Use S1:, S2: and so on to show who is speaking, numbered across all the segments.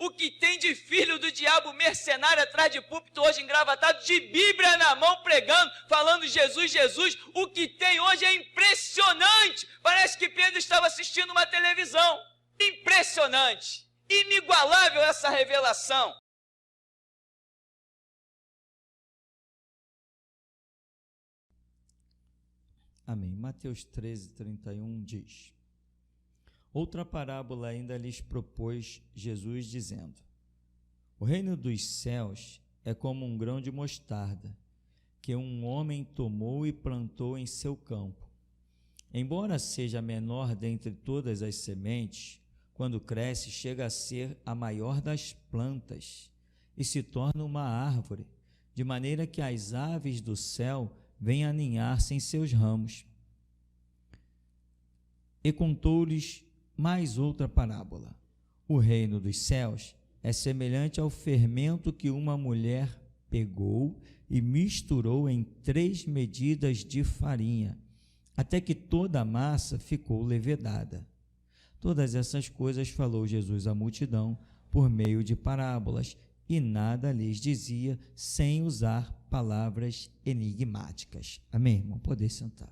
S1: O que tem de filho do diabo mercenário atrás de púlpito hoje engravatado, de Bíblia na mão pregando, falando Jesus, Jesus, o que tem hoje é impressionante. Parece que Pedro estava assistindo uma televisão. Impressionante, inigualável essa revelação.
S2: Amém. Mateus 13:31 diz: outra parábola ainda lhes propôs Jesus, dizendo: o reino dos céus é como um grão de mostarda, que um homem tomou e plantou em seu campo. Embora seja a menor dentre todas as sementes, quando cresce, chega a ser a maior das plantas e se torna uma árvore, de maneira que as aves do céu vêm aninhar-se em seus ramos. E contou-lhes mais outra parábola. O reino dos céus é semelhante ao fermento que uma mulher pegou e misturou em 3 medidas de farinha, até que toda a massa ficou levedada. Todas essas coisas falou Jesus à multidão por meio de parábolas, e nada lhes dizia sem usar palavras enigmáticas. Amém, irmão? Poder sentar.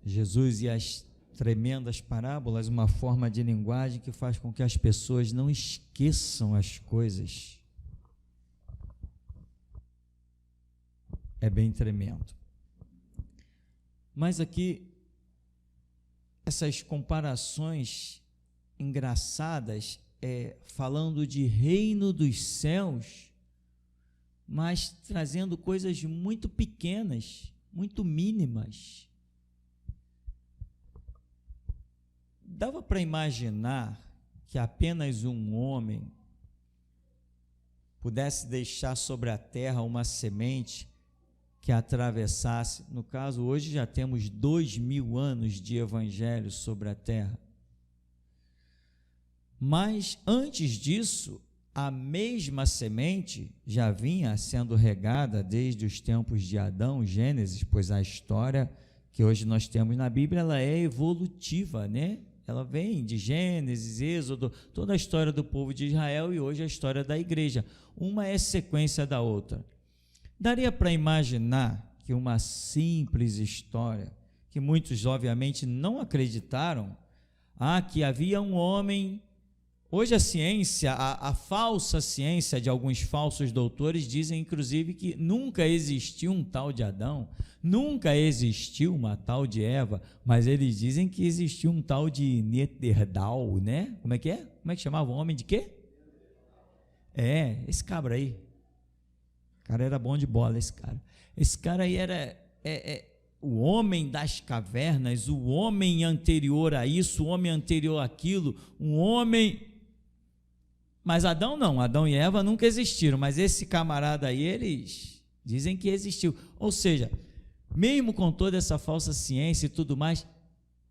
S2: Jesus e as tremendas parábolas, uma forma de linguagem que faz com que as pessoas não esqueçam as coisas. É bem tremendo. Mas aqui, essas comparações engraçadas, falando de reino dos céus, mas trazendo coisas muito pequenas, muito mínimas. Dava para imaginar que apenas um homem pudesse deixar sobre a terra uma semente que atravessasse, no caso, hoje já temos 2000 anos de evangelho sobre a terra. Mas antes disso, a mesma semente já vinha sendo regada desde os tempos de Adão, Gênesis, pois a história que hoje nós temos na Bíblia, ela é evolutiva, né? Ela vem de Gênesis, Êxodo, toda a história do povo de Israel e hoje a história da igreja. Uma é sequência da outra. Daria para imaginar que uma simples história, que muitos obviamente não acreditaram, que havia um homem. Hoje a ciência, a falsa ciência de alguns falsos doutores dizem inclusive que nunca existiu um tal de Adão, nunca existiu uma tal de Eva, mas eles dizem que existiu um tal de Neterdal, né? Como é que é? Como é que chamava o homem de quê? Esse cabra aí. O cara era bom de bola, esse cara. Esse cara aí era o homem das cavernas, o homem anterior a isso, o homem anterior àquilo, um homem... Mas Adão não, Adão e Eva nunca existiram, mas esse camarada aí, eles dizem que existiu. Ou seja, mesmo com toda essa falsa ciência e tudo mais,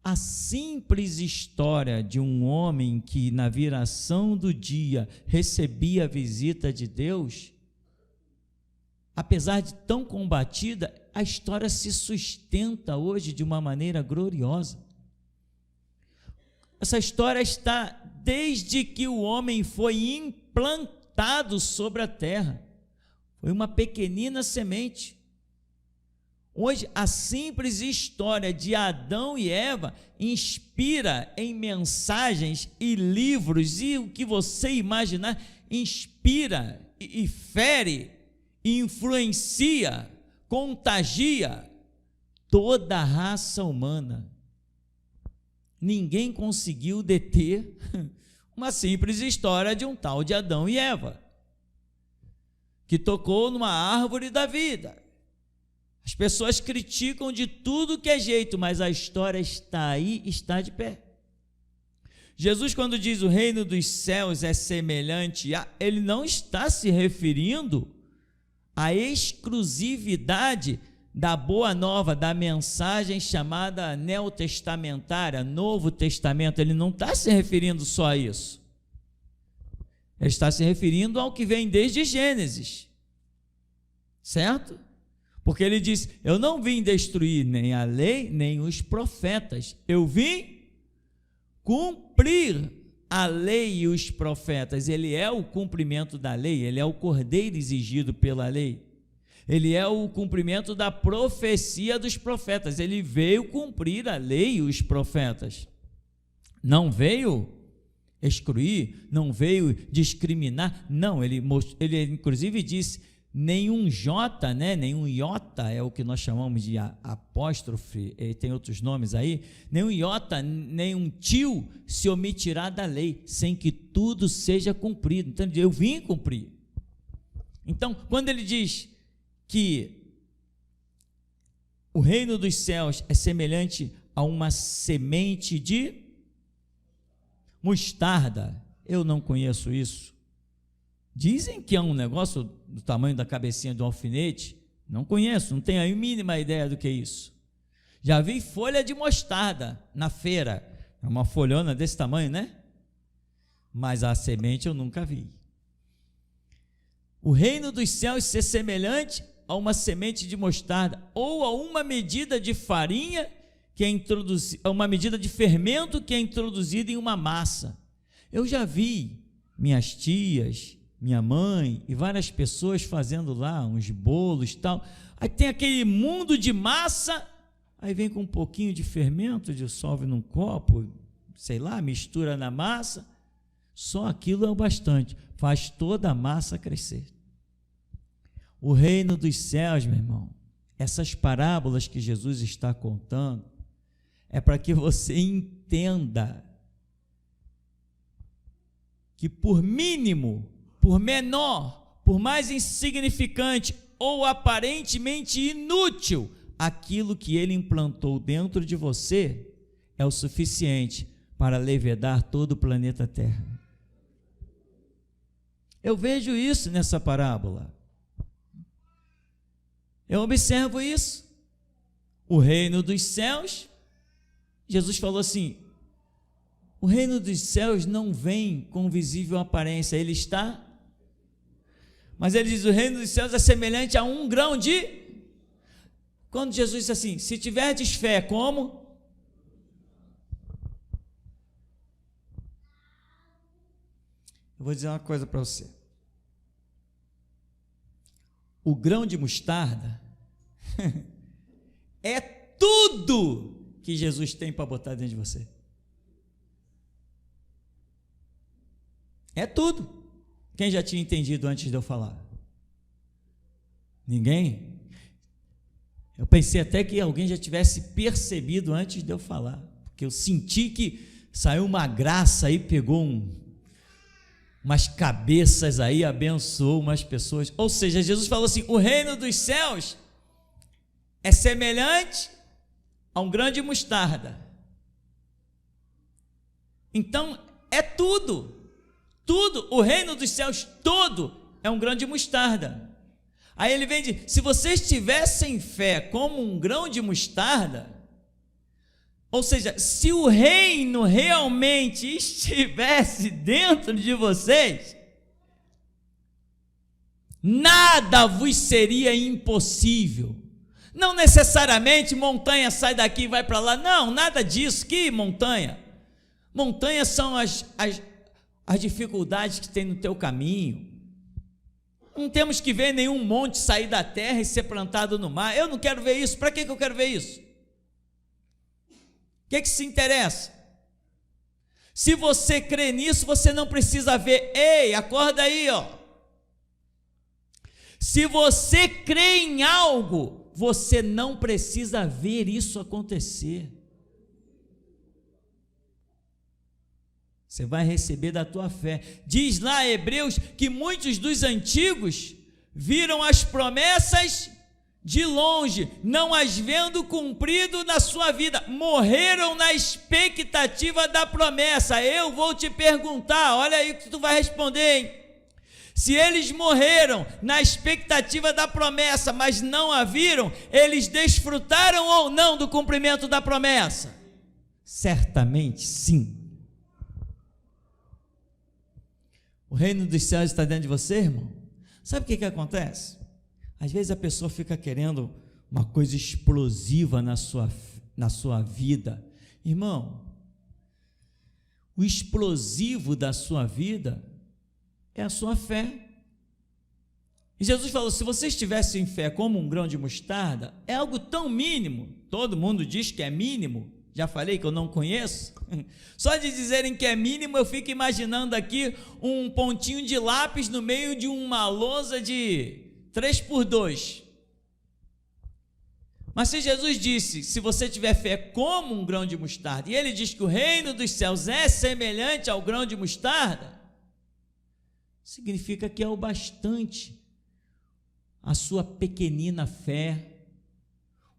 S2: a simples história de um homem que na viração do dia recebia a visita de Deus, apesar de tão combatida, a história se sustenta hoje de uma maneira gloriosa. Essa história está desde que o homem foi implantado sobre a terra. Foi uma pequenina semente. Hoje, a simples história de Adão e Eva inspira em mensagens e livros, e o que você imaginar, inspira e fere, e influencia, contagia toda a raça humana. Ninguém conseguiu deter uma simples história de um tal de Adão e Eva, que tocou numa árvore da vida. As pessoas criticam de tudo que é jeito, mas a história está aí, está de pé. Jesus, quando diz o reino dos céus é semelhante a, ele não está se referindo à exclusividade da boa nova, da mensagem chamada neotestamentária, Novo Testamento. Ele não está se referindo só a isso. Ele está se referindo ao que vem desde Gênesis, certo? Porque ele diz, eu não vim destruir nem a lei, nem os profetas, eu vim cumprir a lei e os profetas. Ele é o cumprimento da lei, ele é o cordeiro exigido pela lei. Ele é o cumprimento da profecia dos profetas. Ele veio cumprir a lei e os profetas. Não veio excluir, não veio discriminar. Não, ele inclusive disse, nenhum J, né, nenhum iota, é o que nós chamamos de apóstrofe, tem outros nomes aí, nenhum iota, nenhum tio se omitirá da lei, sem que tudo seja cumprido. Então, eu vim cumprir. Então, quando ele diz que o reino dos céus é semelhante a uma semente de mostarda, eu não conheço isso. Dizem que é um negócio do tamanho da cabecinha de um alfinete, não conheço, não tenho a mínima ideia do que é isso. Já vi folha de mostarda na feira, é uma folhona desse tamanho, né? Mas a semente eu nunca vi. O reino dos céus ser semelhante a uma semente de mostarda, ou a uma medida de farinha que é introduzida, uma medida de fermento que é introduzida em uma massa. Eu já vi minhas tias, minha mãe e várias pessoas fazendo lá uns bolos e tal. Aí tem aquele mundo de massa, aí vem com um pouquinho de fermento, dissolve num copo, sei lá, mistura na massa. Só aquilo é o bastante, faz toda a massa crescer. O reino dos céus, meu irmão, essas parábolas que Jesus está contando, é para que você entenda que por mínimo, por menor, por mais insignificante ou aparentemente inútil, aquilo que ele implantou dentro de você é o suficiente para levedar todo o planeta Terra. Eu vejo isso nessa parábola. Eu observo isso. O reino dos céus, Jesus falou assim, o reino dos céus não vem com visível aparência, ele está, mas ele diz, o reino dos céus é semelhante a um grão de, quando Jesus disse assim, se tiverdes fé, como? Eu vou dizer uma coisa para você, o grão de mostarda é tudo que Jesus tem para botar dentro de você. É tudo. Quem já tinha entendido antes de eu falar? Ninguém? Eu pensei até que alguém já tivesse percebido antes de eu falar, porque eu senti que saiu uma graça aí, pegou umas cabeças aí, abençoou umas pessoas. Ou seja, Jesus falou assim, o reino dos céus é semelhante a um grão de mostarda. Então, é tudo, o reino dos céus todo é um grão de mostarda. Aí ele vem de, se vocês tivessem fé como um grão de mostarda, ou seja, se o reino realmente estivesse dentro de vocês, nada vos seria impossível. Não necessariamente montanha sai daqui e vai para lá, não, nada disso. Que montanha? Montanhas são as dificuldades que tem no teu caminho. Não temos que ver nenhum monte sair da terra e ser plantado no mar. Eu não quero ver isso. Para que eu quero ver isso? O que se interessa? Se você crê nisso, você não precisa ver. Ei, acorda aí, ó. Se você crê em algo, você não precisa ver isso acontecer. Você vai receber da tua fé. Diz lá Hebreus que muitos dos antigos viram as promessas de longe, não as vendo cumprido na sua vida, morreram na expectativa da promessa. Eu vou te perguntar, olha aí o que tu vai responder, hein? Se eles morreram na expectativa da promessa, mas não a viram, eles desfrutaram ou não do cumprimento da promessa? Certamente sim. O reino dos céus está dentro de você, irmão? Sabe o que acontece? Às vezes a pessoa fica querendo uma coisa explosiva na sua vida. Irmão, O explosivo da sua vida é a sua fé. E Jesus falou, se vocês tivessem fé como um grão de mostarda, é algo tão mínimo, todo mundo diz que é mínimo, já falei que eu não conheço, só de dizerem que é mínimo, eu fico imaginando aqui um pontinho de lápis no meio de uma lousa de 3x2, mas se Jesus disse, se você tiver fé como um grão de mostarda, e ele diz que o reino dos céus é semelhante ao grão de mostarda, significa que é o bastante. A sua pequenina fé,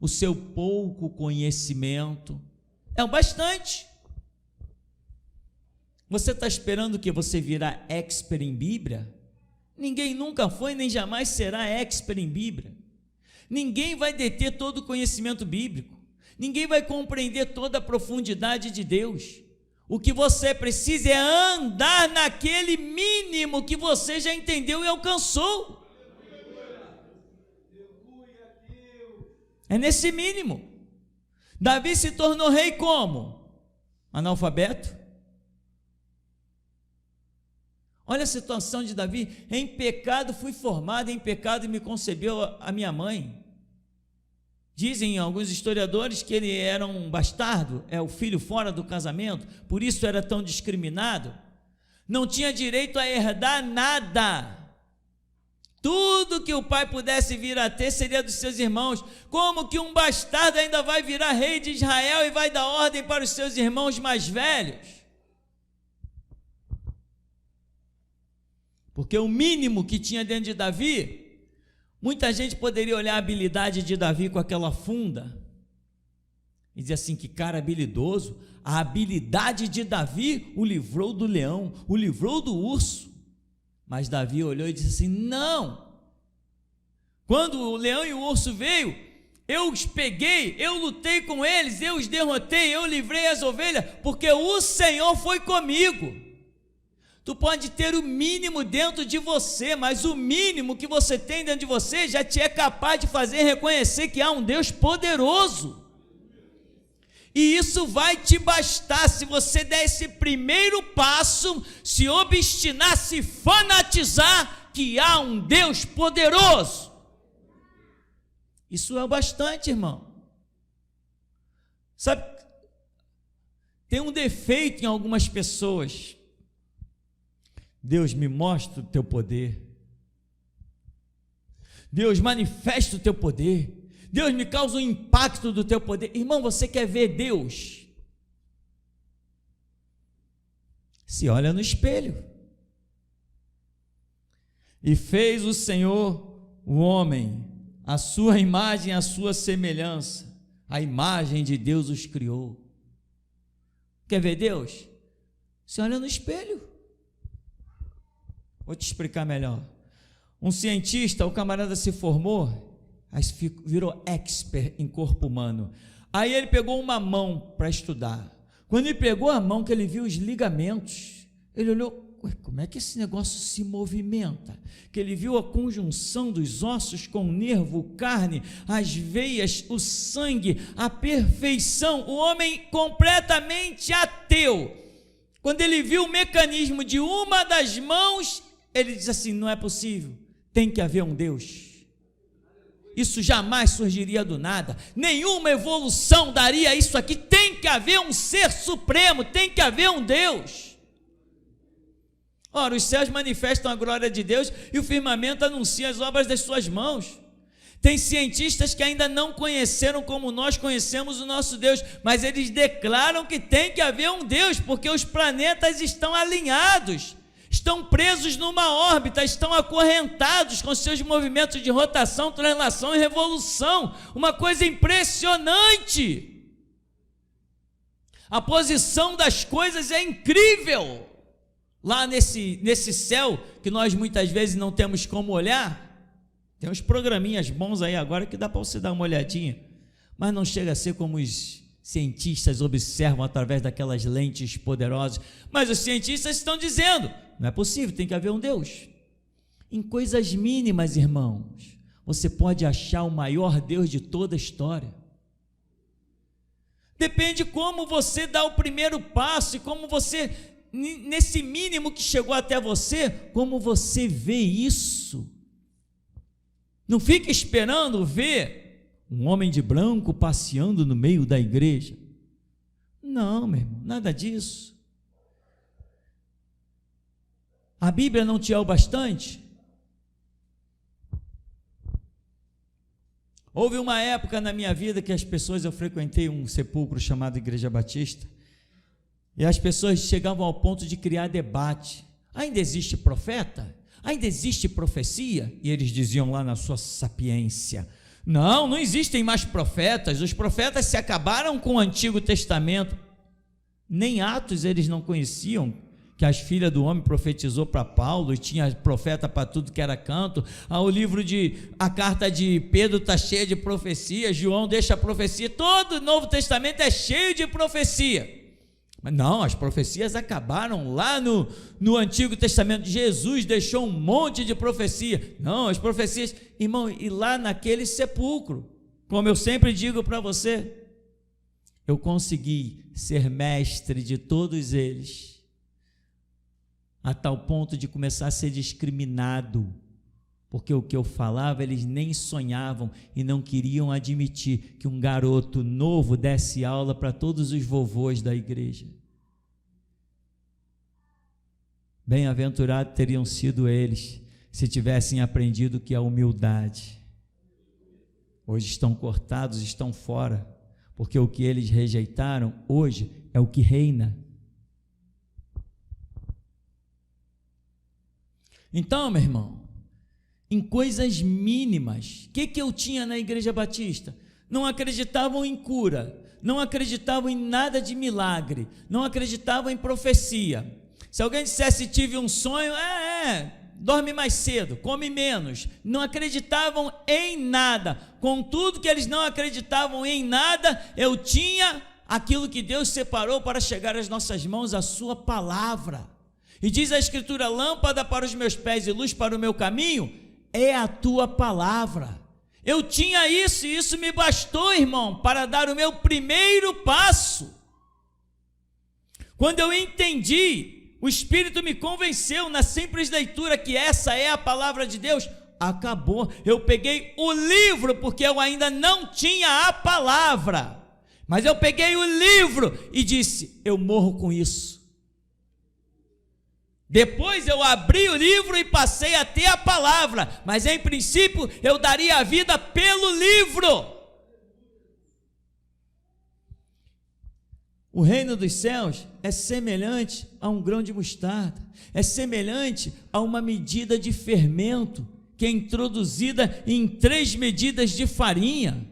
S2: o seu pouco conhecimento, é o bastante. Você está esperando que você virá expert em Bíblia? Ninguém nunca foi nem jamais será expert em Bíblia. Ninguém vai deter todo o conhecimento bíblico. Ninguém vai compreender toda a profundidade de Deus. O que você precisa é andar naquele mínimo que você já entendeu e alcançou. É nesse mínimo. Davi se tornou rei como? Analfabeto? Olha a situação de Davi. Em pecado fui formado, em pecado me concebeu a minha mãe. Dizem alguns historiadores que ele era um bastardo, é o filho fora do casamento, por isso era tão discriminado. Não tinha direito a herdar nada. Tudo que o pai pudesse vir a ter seria dos seus irmãos. Como que um bastardo ainda vai virar rei de Israel e vai dar ordem para os seus irmãos mais velhos? Porque o mínimo que tinha dentro de Davi, muita gente poderia olhar a habilidade de Davi com aquela funda e dizer assim, que cara habilidoso. A habilidade de Davi o livrou do leão, o livrou do urso. Mas Davi olhou e disse assim, não, quando o leão e o urso veio, eu os peguei, eu lutei com eles, eu os derrotei, eu livrei as ovelhas, porque o Senhor foi comigo. Tu pode ter o mínimo dentro de você, mas o mínimo que você tem dentro de você já te é capaz de fazer reconhecer que há um Deus poderoso. E isso vai te bastar se você der esse primeiro passo, se obstinar, se fanatizar que há um Deus poderoso. Isso é o bastante, irmão. Sabe, tem um defeito em algumas pessoas. Deus, me mostra o teu poder. Deus, manifesta o teu poder. Deus, me causa um impacto do teu poder. Irmão, você quer ver Deus? Se olha no espelho. E fez o Senhor o homem, a sua imagem, a sua semelhança. A imagem de Deus os criou. Quer ver Deus? Se olha no espelho. Vou te explicar melhor. Um cientista, o camarada se formou, aí virou expert em corpo humano. Aí ele pegou uma mão para estudar. Quando ele pegou a mão, que ele viu os ligamentos, ele olhou, como é que esse negócio se movimenta? Que ele viu a conjunção dos ossos com o nervo, carne, as veias, o sangue, a perfeição. O homem completamente ateu. Quando ele viu o mecanismo de uma das mãos, ele diz assim, não é possível, tem que haver um Deus. Isso jamais surgiria do nada, nenhuma evolução daria isso aqui, tem que haver um ser supremo, tem que haver um Deus. Ora, os céus manifestam a glória de Deus e o firmamento anuncia as obras das suas mãos. Tem cientistas que ainda não conheceram como nós conhecemos o nosso Deus, mas eles declaram que tem que haver um Deus, porque os planetas estão alinhados, estão presos numa órbita, estão acorrentados com seus movimentos de rotação, translação e revolução, uma coisa impressionante. A posição das coisas é incrível. Lá nesse céu, que nós muitas vezes não temos como olhar, tem uns programinhas bons aí agora que dá para você dar uma olhadinha, mas não chega a ser como os cientistas observam através daquelas lentes poderosas. Mas os cientistas estão dizendo, não é possível, tem que haver um Deus. Em coisas mínimas, irmãos, você pode achar o maior Deus de toda a história. Depende como você dá o primeiro passo e como você, nesse mínimo que chegou até você, como você vê isso. Não fique esperando ver um homem de branco passeando no meio da igreja. Não, meu irmão, nada disso. A Bíblia não te é o bastante? Houve uma época na minha vida que eu frequentei um sepulcro chamado Igreja Batista, e as pessoas chegavam ao ponto de criar debate. Ainda existe profeta? Ainda existe profecia? E eles diziam lá na sua sapiência: não existem mais profetas, os profetas se acabaram com o Antigo Testamento. Nem Atos eles não conheciam, que as filhas do homem profetizou para Paulo, e tinha profeta para tudo que era canto. A carta de Pedro está cheia de profecia, João deixa a profecia, todo o Novo Testamento é cheio de profecia. Mas não, as profecias acabaram lá no Antigo Testamento. Jesus deixou um monte de profecia. Não, as profecias, irmão, e lá naquele sepulcro, como eu sempre digo para você, eu consegui ser mestre de todos eles, a tal ponto de começar a ser discriminado, porque o que eu falava eles nem sonhavam e não queriam admitir que um garoto novo desse aula para todos os vovôs da igreja. Bem-aventurados teriam sido eles se tivessem aprendido o que é humildade. Hoje estão cortados, estão fora, porque o que eles rejeitaram hoje é o que reina. Então, meu irmão, em coisas mínimas, o que eu tinha na Igreja Batista? Não acreditavam em cura, não acreditavam em nada de milagre, não acreditavam em profecia. Se alguém dissesse: tive um sonho, dorme mais cedo, come menos. Não acreditavam em nada. Contudo que eles não acreditavam em nada, eu tinha aquilo que Deus separou para chegar às nossas mãos, a sua palavra. E diz a Escritura: lâmpada para os meus pés e luz para o meu caminho é a tua palavra. Eu tinha isso, e isso me bastou, irmão, para dar o meu primeiro passo. Quando eu entendi, o Espírito me convenceu na simples leitura que essa é a palavra de Deus, acabou. Eu peguei o livro, porque eu ainda não tinha a palavra, mas eu peguei o livro e disse: eu morro com isso. Depois eu abri o livro e passei a ter a palavra, mas em princípio eu daria a vida pelo livro. O reino dos céus é semelhante a um grão de mostarda, é semelhante a uma medida de fermento que é introduzida em 3 medidas de farinha.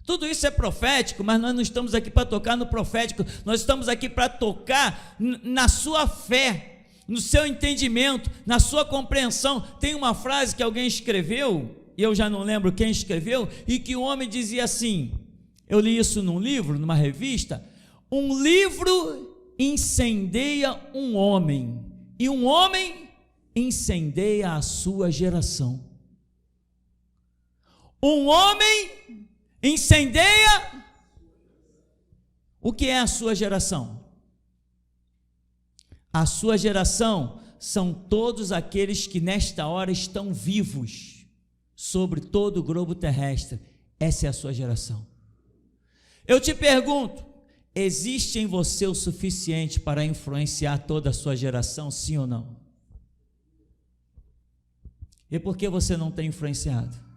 S2: Tudo isso é profético, mas nós não estamos aqui para tocar no profético, nós estamos aqui para tocar na sua fé, no seu entendimento, na sua compreensão. Tem uma frase que alguém escreveu, e eu já não lembro quem escreveu, e que o homem dizia assim, eu li isso num livro, numa revista: um livro incendeia um homem, e um homem incendeia a sua geração. Um homem incendeia o que é a sua geração? A sua geração são todos aqueles que nesta hora estão vivos sobre todo o globo terrestre. Essa é a sua geração. Eu te pergunto: existe em você o suficiente para influenciar toda a sua geração, sim ou não? E por que você não tem influenciado?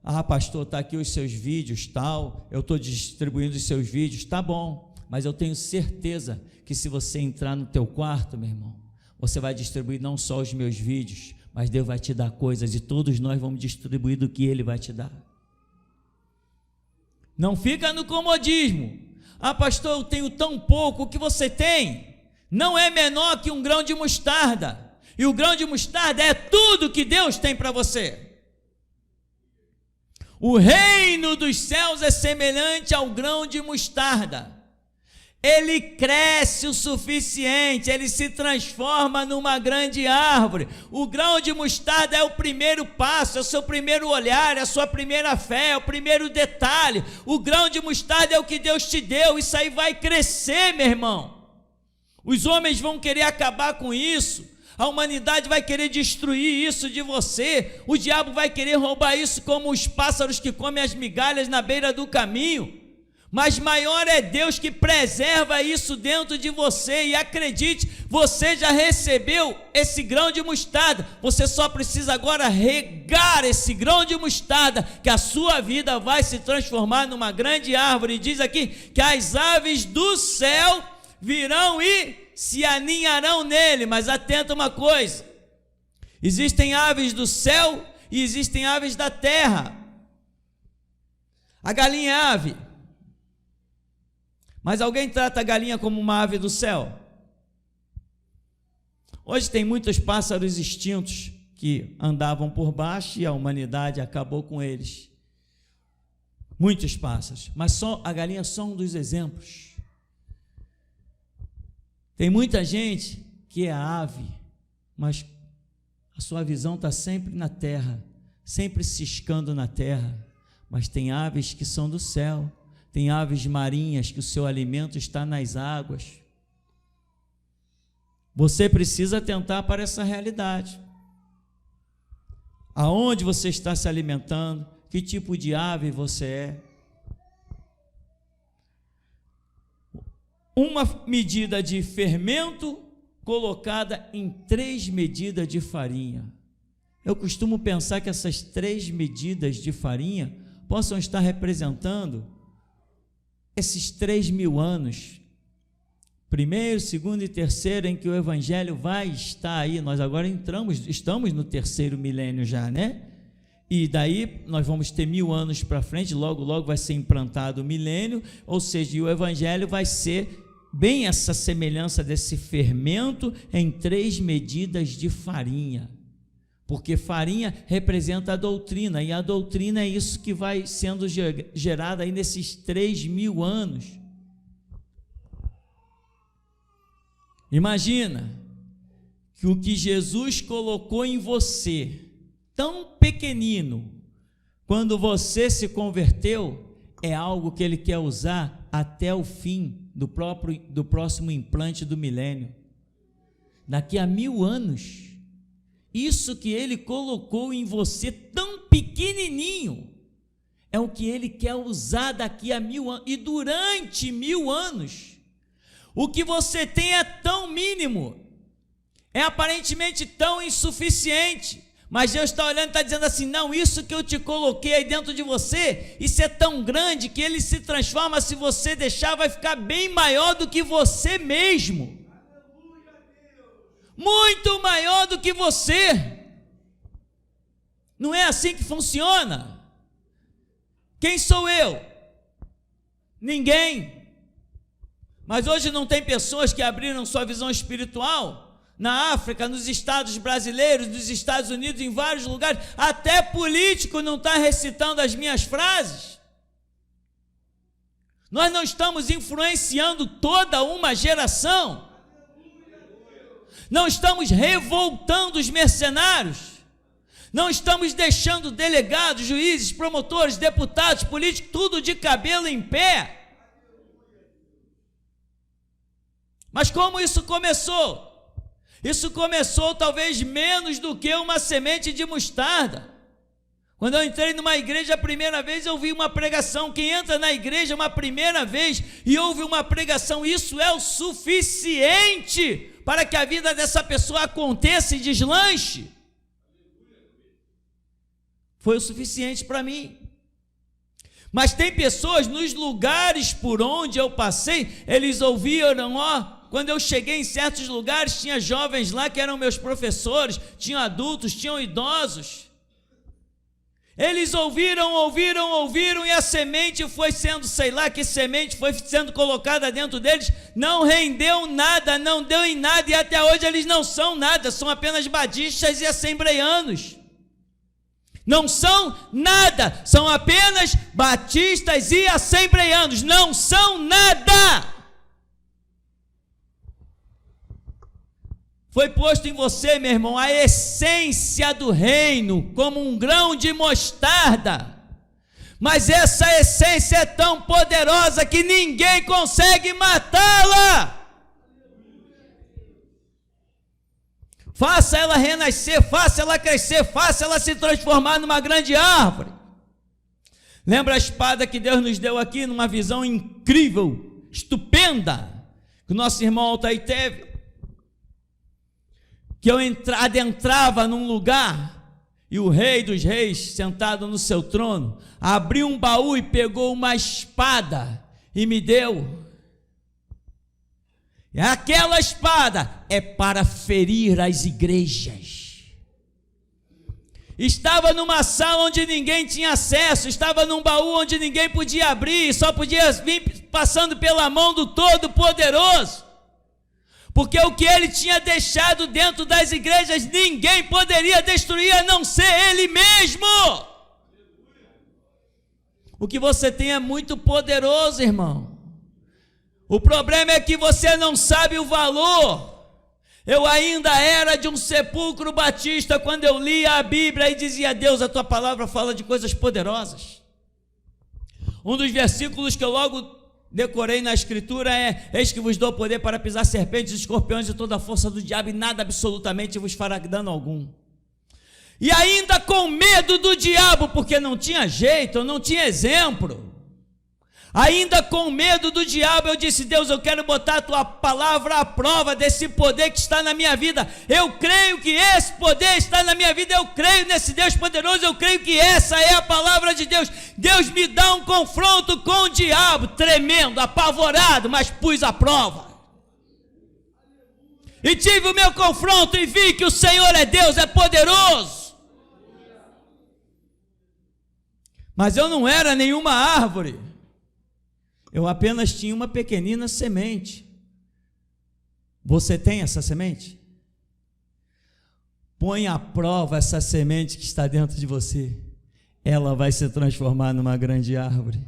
S2: Ah, pastor, está aqui os seus vídeos, tal, eu estou distribuindo os seus vídeos, tá bom, mas eu tenho certeza que se você entrar no teu quarto, meu irmão, você vai distribuir não só os meus vídeos, mas Deus vai te dar coisas, e todos nós vamos distribuir do que Ele vai te dar. Não fica no comodismo. Ah, pastor, eu tenho tão pouco. O que você tem não é menor que um grão de mostarda, e o grão de mostarda é tudo que Deus tem para você. O reino dos céus é semelhante ao grão de mostarda. ele cresce o suficiente, ele se transforma numa grande árvore. O grão de mostarda é o primeiro passo, é o seu primeiro olhar, é a sua primeira fé, é o primeiro detalhe. O grão de mostarda é o que Deus te deu, isso aí vai crescer, meu irmão. Os homens vão querer acabar com isso, a humanidade vai querer destruir isso de você, o diabo vai querer roubar isso como os pássaros que comem as migalhas na beira do caminho. Mas maior é Deus que preserva isso dentro de você, e acredite, você já recebeu esse grão de mostarda, você só precisa agora regar esse grão de mostarda, que a sua vida vai se transformar numa grande árvore. E diz aqui que as aves do céu virão e se aninharão nele. Mas atenta uma coisa, existem aves do céu e existem aves da terra. A galinha é ave, mas alguém trata a galinha como uma ave do céu? Hoje tem muitos pássaros extintos que andavam por baixo e a humanidade acabou com eles. Muitos pássaros, mas só a galinha é só um dos exemplos. Tem muita gente que é ave, mas a sua visão está sempre na terra, sempre ciscando na terra. Mas tem aves que são do céu. Tem aves marinhas que o seu alimento está nas águas. Você precisa atentar para essa realidade. Aonde você está se alimentando? Que tipo de ave você é? Uma medida de fermento colocada em 3 medidas de farinha. Eu costumo pensar que essas 3 medidas de farinha possam estar representando esses 3.000 anos, primeiro, segundo e terceiro, em que o evangelho vai estar aí. Nós agora estamos no 3º milênio já, né? E daí nós vamos ter 1000 anos para frente, logo vai ser implantado o milênio, ou seja, e o evangelho vai ser bem essa semelhança desse fermento em 3 medidas de farinha. Porque farinha representa a doutrina, e a doutrina é isso que vai sendo gerada aí nesses 3.000 anos. Imagina que o que Jesus colocou em você, tão pequenino, quando você se converteu, é algo que Ele quer usar até o fim do próximo implante do milênio. Daqui a 1000 anos, isso que Ele colocou em você tão pequenininho, é o que Ele quer usar daqui a 1000 anos, e durante 1000 anos, o que você tem é tão mínimo, é aparentemente tão insuficiente, mas Deus está olhando e está dizendo assim: não, isso que eu te coloquei aí dentro de você, isso é tão grande que ele se transforma, se você deixar, vai ficar bem maior do que você mesmo. Muito maior do que você. Não é assim que funciona? Quem sou eu? Ninguém. Mas hoje não tem pessoas que abriram sua visão espiritual? Na África, nos estados brasileiros, nos Estados Unidos, em vários lugares, até político não está recitando as minhas frases. Nós não estamos influenciando toda uma geração. Não estamos revoltando os mercenários. Não estamos deixando delegados, juízes, promotores, deputados, políticos, tudo de cabelo em pé. Mas como isso começou? Isso começou talvez menos do que uma semente de mostarda. Quando eu entrei numa igreja a primeira vez, eu vi uma pregação. Quem entra na igreja uma primeira vez e ouve uma pregação, isso é o suficiente para que a vida dessa pessoa aconteça e deslanche. Foi o suficiente para mim. Mas tem pessoas nos lugares por onde eu passei, eles ouviram, quando eu cheguei em certos lugares, tinha jovens lá que eram meus professores, tinham adultos, tinham idosos. Eles ouviram, e a semente foi sendo, sei lá que semente foi sendo colocada dentro deles, não rendeu nada, não deu em nada, e até hoje eles não são nada, são apenas badistas e assembleianos. Não são nada, são apenas batistas e assembleianos, não são nada. Foi posto em você, meu irmão, a essência do reino, como um grão de mostarda. Mas essa essência é tão poderosa que ninguém consegue matá-la. Faça ela renascer, faça ela crescer, faça ela se transformar numa grande árvore. Lembra a espada que Deus nos deu aqui, numa visão incrível, estupenda, que o nosso irmão Altair teve? Que eu adentrava num lugar, e o rei dos reis, sentado no seu trono, abriu um baú e pegou uma espada, e me deu. E aquela espada é para ferir as igrejas. Estava numa sala onde ninguém tinha acesso, estava num baú onde ninguém podia abrir, só podia vir passando pela mão do Todo-Poderoso. Porque o que ele tinha deixado dentro das igrejas, ninguém poderia destruir a não ser ele mesmo. O que você tem é muito poderoso, irmão. O problema é que você não sabe o valor. Eu ainda era de um sepulcro batista quando eu lia a Bíblia e dizia: Deus, a tua palavra fala de coisas poderosas. Um dos versículos que eu logo decorei na escritura é: eis que vos dou poder para pisar serpentes, escorpiões e toda a força do diabo, e nada absolutamente vos fará dano algum. E ainda com medo do diabo, porque não tinha jeito, não tinha exemplo, ainda com medo do diabo, eu disse: Deus, eu quero botar a tua palavra à prova desse poder que está na minha vida. Eu creio que esse poder está na minha vida, eu creio nesse Deus poderoso, eu creio que essa é a palavra de Deus. Deus me dá um confronto com o diabo, tremendo, apavorado, mas pus à prova. E tive o meu confronto e vi que o Senhor é Deus, é poderoso. Mas eu não era nenhuma árvore. Eu apenas tinha uma pequenina semente. Você tem essa semente? Põe à prova essa semente que está dentro de você. Ela vai se transformar numa grande árvore.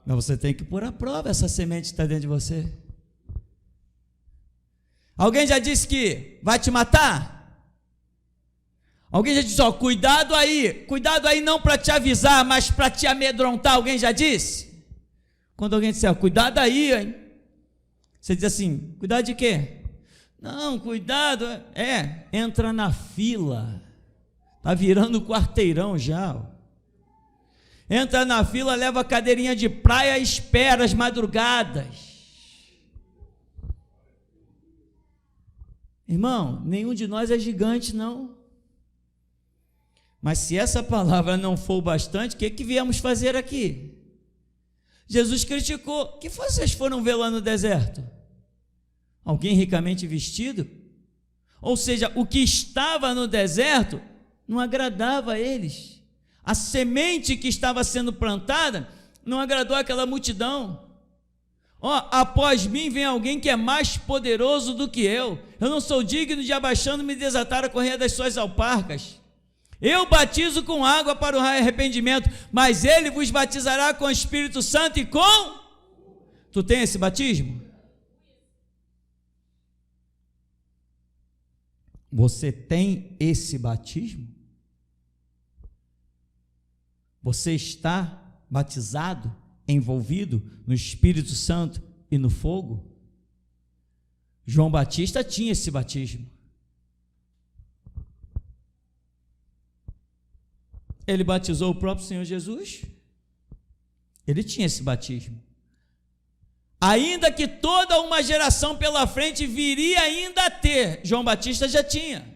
S2: Mas você tem que pôr à prova essa semente que está dentro de você. Alguém já disse que vai te matar? Alguém já disse: ó, cuidado aí não para te avisar, mas para te amedrontar. Alguém já disse? Quando alguém disser: ó, cuidado aí, hein? Você diz assim: cuidado de quê? Não, cuidado, entra na fila, está virando quarteirão já. Entra na fila, leva a cadeirinha de praia e espera as madrugadas. Irmão, nenhum de nós é gigante, não. Mas se essa palavra não for o bastante, o que viemos fazer aqui? Jesus criticou: o que vocês foram ver lá no deserto? Alguém ricamente vestido? Ou seja, o que estava no deserto não agradava a eles. A semente que estava sendo plantada não agradou aquela multidão. Após mim vem alguém que é mais poderoso do que eu não sou digno de, abaixando-me, desatar a correia das suas alparcas. Eu batizo com água para o arrependimento, mas ele vos batizará com o Espírito Santo e com... Tu tem esse batismo? Você tem esse batismo? Você está batizado, envolvido no Espírito Santo e no fogo? João Batista tinha esse batismo. Ele batizou o próprio Senhor Jesus. Ele tinha esse batismo. Ainda que toda uma geração pela frente viria ainda a ter, João Batista já tinha.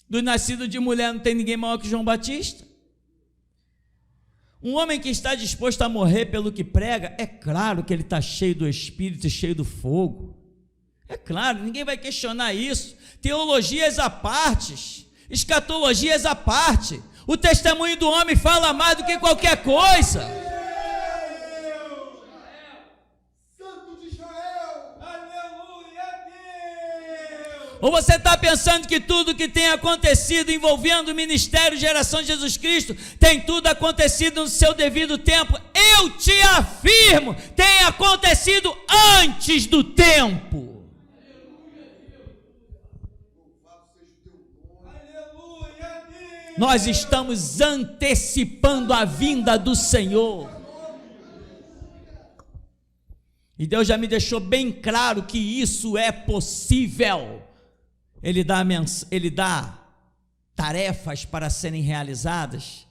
S2: Do nascido de mulher não tem ninguém maior que João Batista. Um homem que está disposto a morrer pelo que prega, é claro que ele está cheio do Espírito e cheio do fogo. É claro, ninguém vai questionar isso. Teologias à parte, escatologias à parte. O testemunho do homem fala mais do que qualquer coisa. Santo de Israel, aleluia, Deus. Ou você está pensando que tudo que tem acontecido envolvendo o ministério Geração de Jesus Cristo, tem tudo acontecido no seu devido tempo? Eu te afirmo, tem acontecido antes do tempo. Nós estamos antecipando a vinda do Senhor. E Deus já me deixou bem claro que isso é possível. Ele dá tarefas para serem realizadas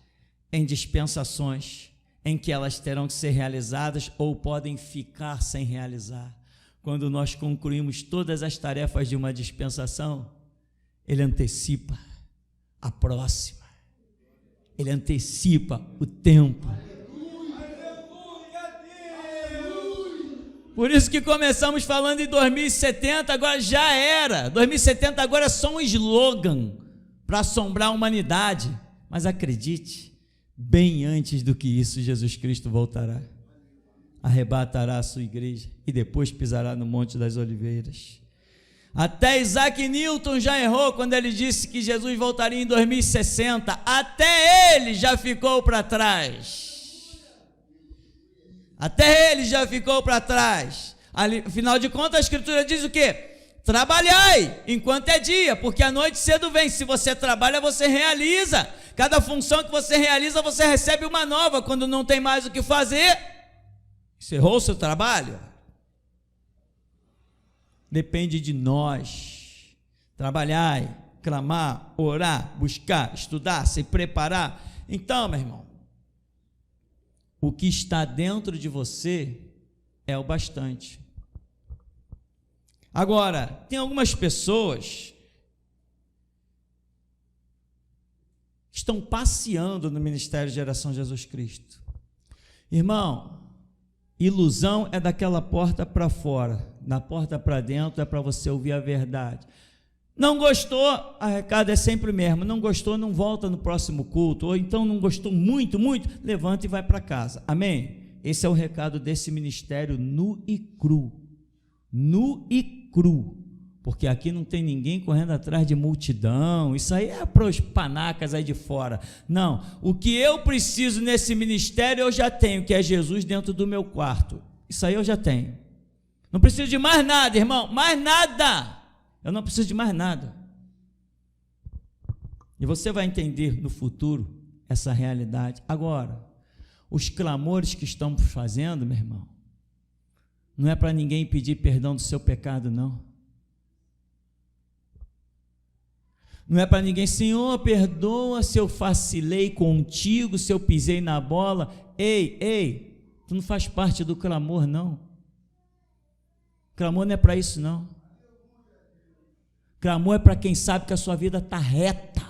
S2: em dispensações, em que elas terão que ser realizadas ou podem ficar sem realizar. Quando nós concluímos todas as tarefas de uma dispensação, Ele antecipa a próxima. Ele antecipa o tempo. Por isso que começamos falando em 2070, agora já era. 2070 agora é só um slogan para assombrar a humanidade. Mas acredite, bem antes do que isso, Jesus Cristo voltará, arrebatará a sua igreja e depois pisará no Monte das Oliveiras. Até Isaac Newton já errou quando ele disse que Jesus voltaria em 2060. Até ele já ficou para trás. Até ele já ficou para trás. Afinal de contas, a Escritura diz o quê? Trabalhai enquanto é dia, porque a noite cedo vem. Se você trabalha, você realiza. Cada função que você realiza, você recebe uma nova. Quando não tem mais o que fazer, encerrou o seu trabalho. Depende de nós. Trabalhai, clamar, orar, buscar, estudar, se preparar. Então, meu irmão, o que está dentro de você é o bastante. Agora, tem algumas pessoas que estão passeando no Ministério de Geração Jesus Cristo. Irmão, ilusão é daquela porta para fora, na porta para dentro é para você ouvir a verdade. Não gostou, a recado é sempre o mesmo. Não gostou, não volta no próximo culto. Ou então não gostou muito, levanta e vai para casa. Amém? Esse é o recado desse ministério nu e cru. Nu e cru. Porque aqui não tem ninguém correndo atrás de multidão. Isso aí é para os panacas aí de fora. Não, o que eu preciso nesse ministério eu já tenho, que é Jesus dentro do meu quarto. Isso aí eu já tenho. Não preciso de mais nada, irmão, mais nada. Eu não preciso de mais nada. E você vai entender no futuro essa realidade. Agora, os clamores que estamos fazendo, meu irmão, não é para ninguém pedir perdão do seu pecado, não. Não é para ninguém, Senhor, perdoa se eu vacilei contigo, se eu pisei na bola. Ei, tu não faz parte do clamor, não. Clamor não é para isso, não. Clamor é para quem sabe que a sua vida está reta.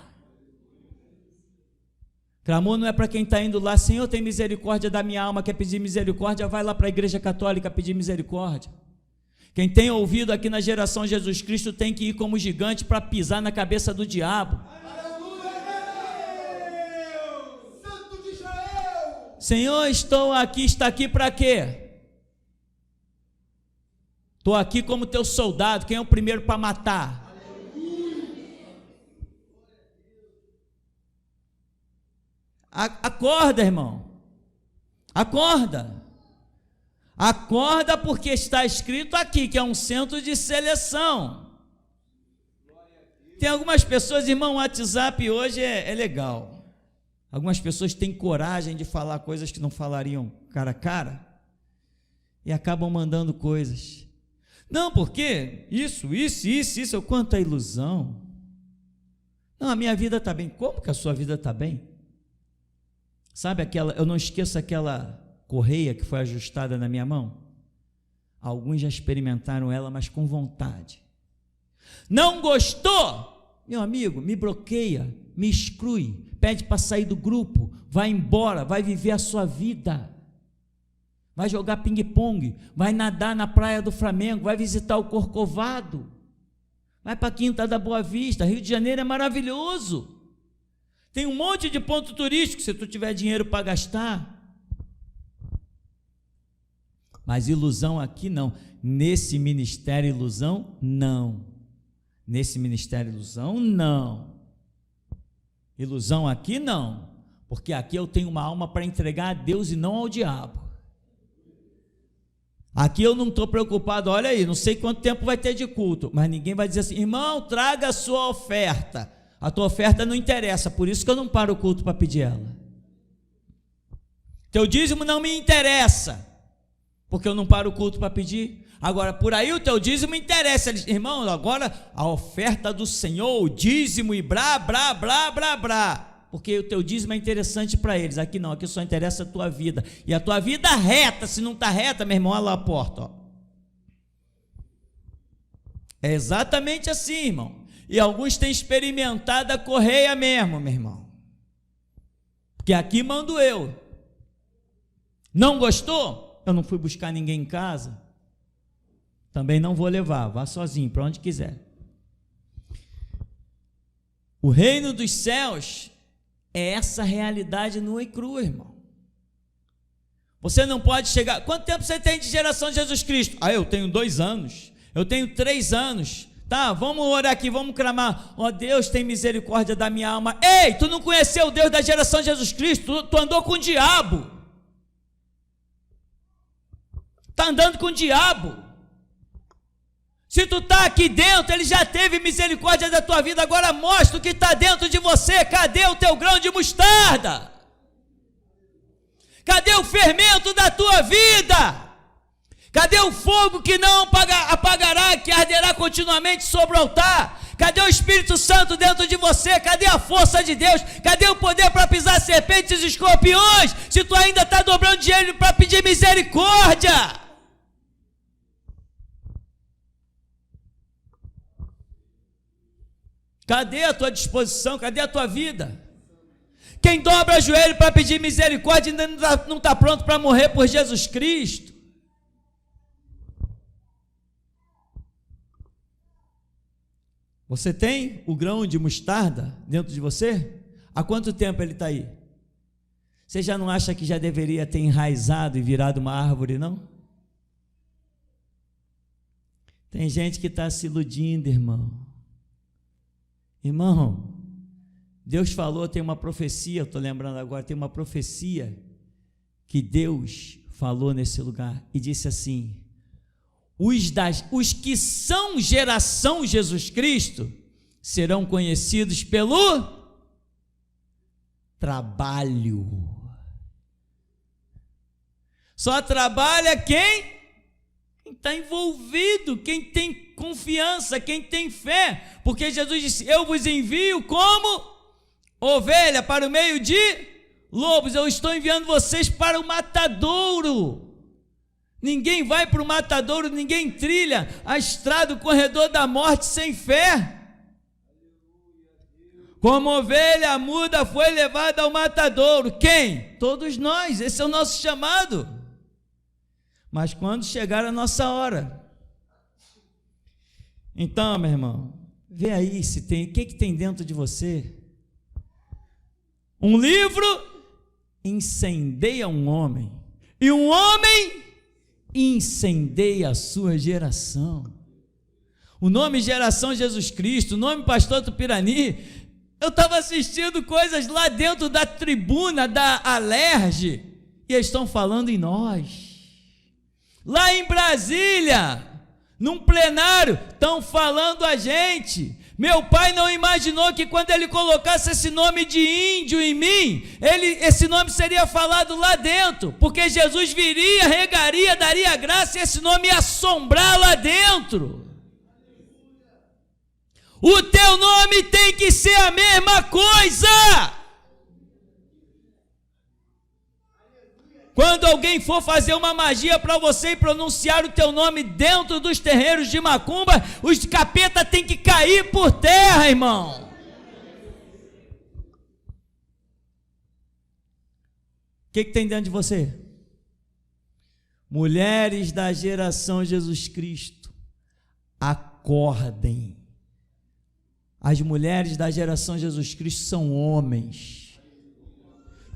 S2: Clamor não é para quem está indo lá, Senhor, tem misericórdia da minha alma, quer pedir misericórdia, vai lá para a igreja católica pedir misericórdia. Quem tem ouvido aqui na Geração Jesus Cristo tem que ir como gigante para pisar na cabeça do diabo. Santo de Israel! Senhor, estou aqui, está aqui para quê? Estou aqui como teu soldado, quem é o primeiro para matar? Acorda, irmão. Acorda. Acorda, porque está escrito aqui que é um centro de seleção. Tem algumas pessoas, irmão, o WhatsApp hoje é legal. Algumas pessoas têm coragem de falar coisas que não falariam cara a cara e acabam mandando coisas. Não, porque isso, quanto a ilusão. Não, a minha vida está bem. Como que a sua vida está bem? Sabe aquela, eu não esqueço aquela correia que foi ajustada na minha mão? Alguns já experimentaram ela, mas com vontade. Não gostou? Meu amigo, me bloqueia, me exclui, pede para sair do grupo, vai embora, vai viver a sua vida. Vai jogar ping-pong, vai nadar na praia do Flamengo, vai visitar o Corcovado, vai para a Quinta da Boa Vista. Rio de Janeiro é maravilhoso. Tem um monte de ponto turístico, se tu tiver dinheiro para gastar. Mas ilusão aqui não. Nesse ministério ilusão, não. Nesse ministério ilusão, não. Ilusão aqui não. Porque aqui eu tenho uma alma para entregar a Deus e não ao diabo. Aqui eu não estou preocupado, olha aí, não sei quanto tempo vai ter de culto, mas ninguém vai dizer assim, irmão, traga a sua oferta. a tua oferta não interessa, por isso que eu não paro o culto para pedir ela. Teu dízimo não me interessa, porque eu não paro o culto para pedir. Agora, por aí o teu dízimo interessa. Irmão, agora a oferta do Senhor, o dízimo e blá, blá, blá, blá, blá. Porque o teu dízimo é interessante para eles. Aqui não, aqui só interessa a tua vida. E a tua vida reta, se não está reta, meu irmão, olha lá a porta. Ó. É exatamente assim, irmão. E alguns têm experimentado a correia mesmo, meu irmão. Porque aqui mando eu. Não gostou? Eu não fui buscar ninguém em casa. Também não vou levar, vá sozinho, para onde quiser. O reino dos céus é essa realidade nua e crua, irmão. Você não pode chegar... Quanto tempo você tem de geração de Jesus Cristo? Eu tenho 2 anos, eu tenho 3 anos. Tá, vamos orar aqui, vamos clamar. Ó Deus, tem misericórdia da minha alma. Ei, tu não conheceu o Deus da geração de Jesus Cristo? Tu andou com o diabo. Está andando com o diabo. Se tu está aqui dentro, ele já teve misericórdia da tua vida. Agora mostra o que está dentro de você. Cadê o teu grão de mostarda? Cadê o fermento da tua vida? Cadê o fogo que não apagará, que arderá continuamente sobre o altar? Cadê o Espírito Santo dentro de você? Cadê a força de Deus? Cadê o poder para pisar serpentes e escorpiões? Se tu ainda está dobrando dinheiro para pedir misericórdia. Cadê a tua disposição? Cadê a tua vida? Quem dobra o joelho para pedir misericórdia ainda não está pronto para morrer por Jesus Cristo. Você tem o grão de mostarda dentro de você? Há quanto tempo ele está aí? Você já não acha que já deveria ter enraizado e virado uma árvore, não? Tem gente que está se iludindo, irmão. Irmão, Deus falou, tem uma profecia, eu estou lembrando agora, tem uma profecia que Deus falou nesse lugar e disse assim: os que são geração Jesus Cristo serão conhecidos pelo trabalho. Só trabalha quem está envolvido, quem tem confiança, quem tem fé, porque Jesus disse: eu vos envio como ovelha para o meio de lobos. Eu estou enviando vocês para o matadouro. Ninguém vai para o matadouro, ninguém trilha a estrada, o corredor da morte sem fé. Como ovelha muda foi levada ao matadouro. Quem? Todos nós, esse é o nosso chamado. Mas quando chegar a nossa hora, então, meu irmão, vê aí se tem, o que tem dentro de você. Um livro incendeia um homem, e um homem incendeia a sua geração. O nome Geração Jesus Cristo, o nome Pastor Tupirani. Eu estava assistindo coisas lá dentro da tribuna da Alerj, e eles estão falando em nós. Lá em Brasília, num plenário, estão falando a gente. Meu pai não imaginou que quando ele colocasse esse nome de índio em mim, esse nome seria falado lá dentro, porque Jesus viria, regaria, daria graça, e esse nome ia assombrar lá dentro. O teu nome tem que ser a mesma coisa. Quando alguém for fazer uma magia para você e pronunciar o teu nome dentro dos terreiros de macumba, os capeta tem que cair por terra, irmão. O que tem dentro de você? Mulheres da geração Jesus Cristo, acordem. As mulheres da geração Jesus Cristo são homens.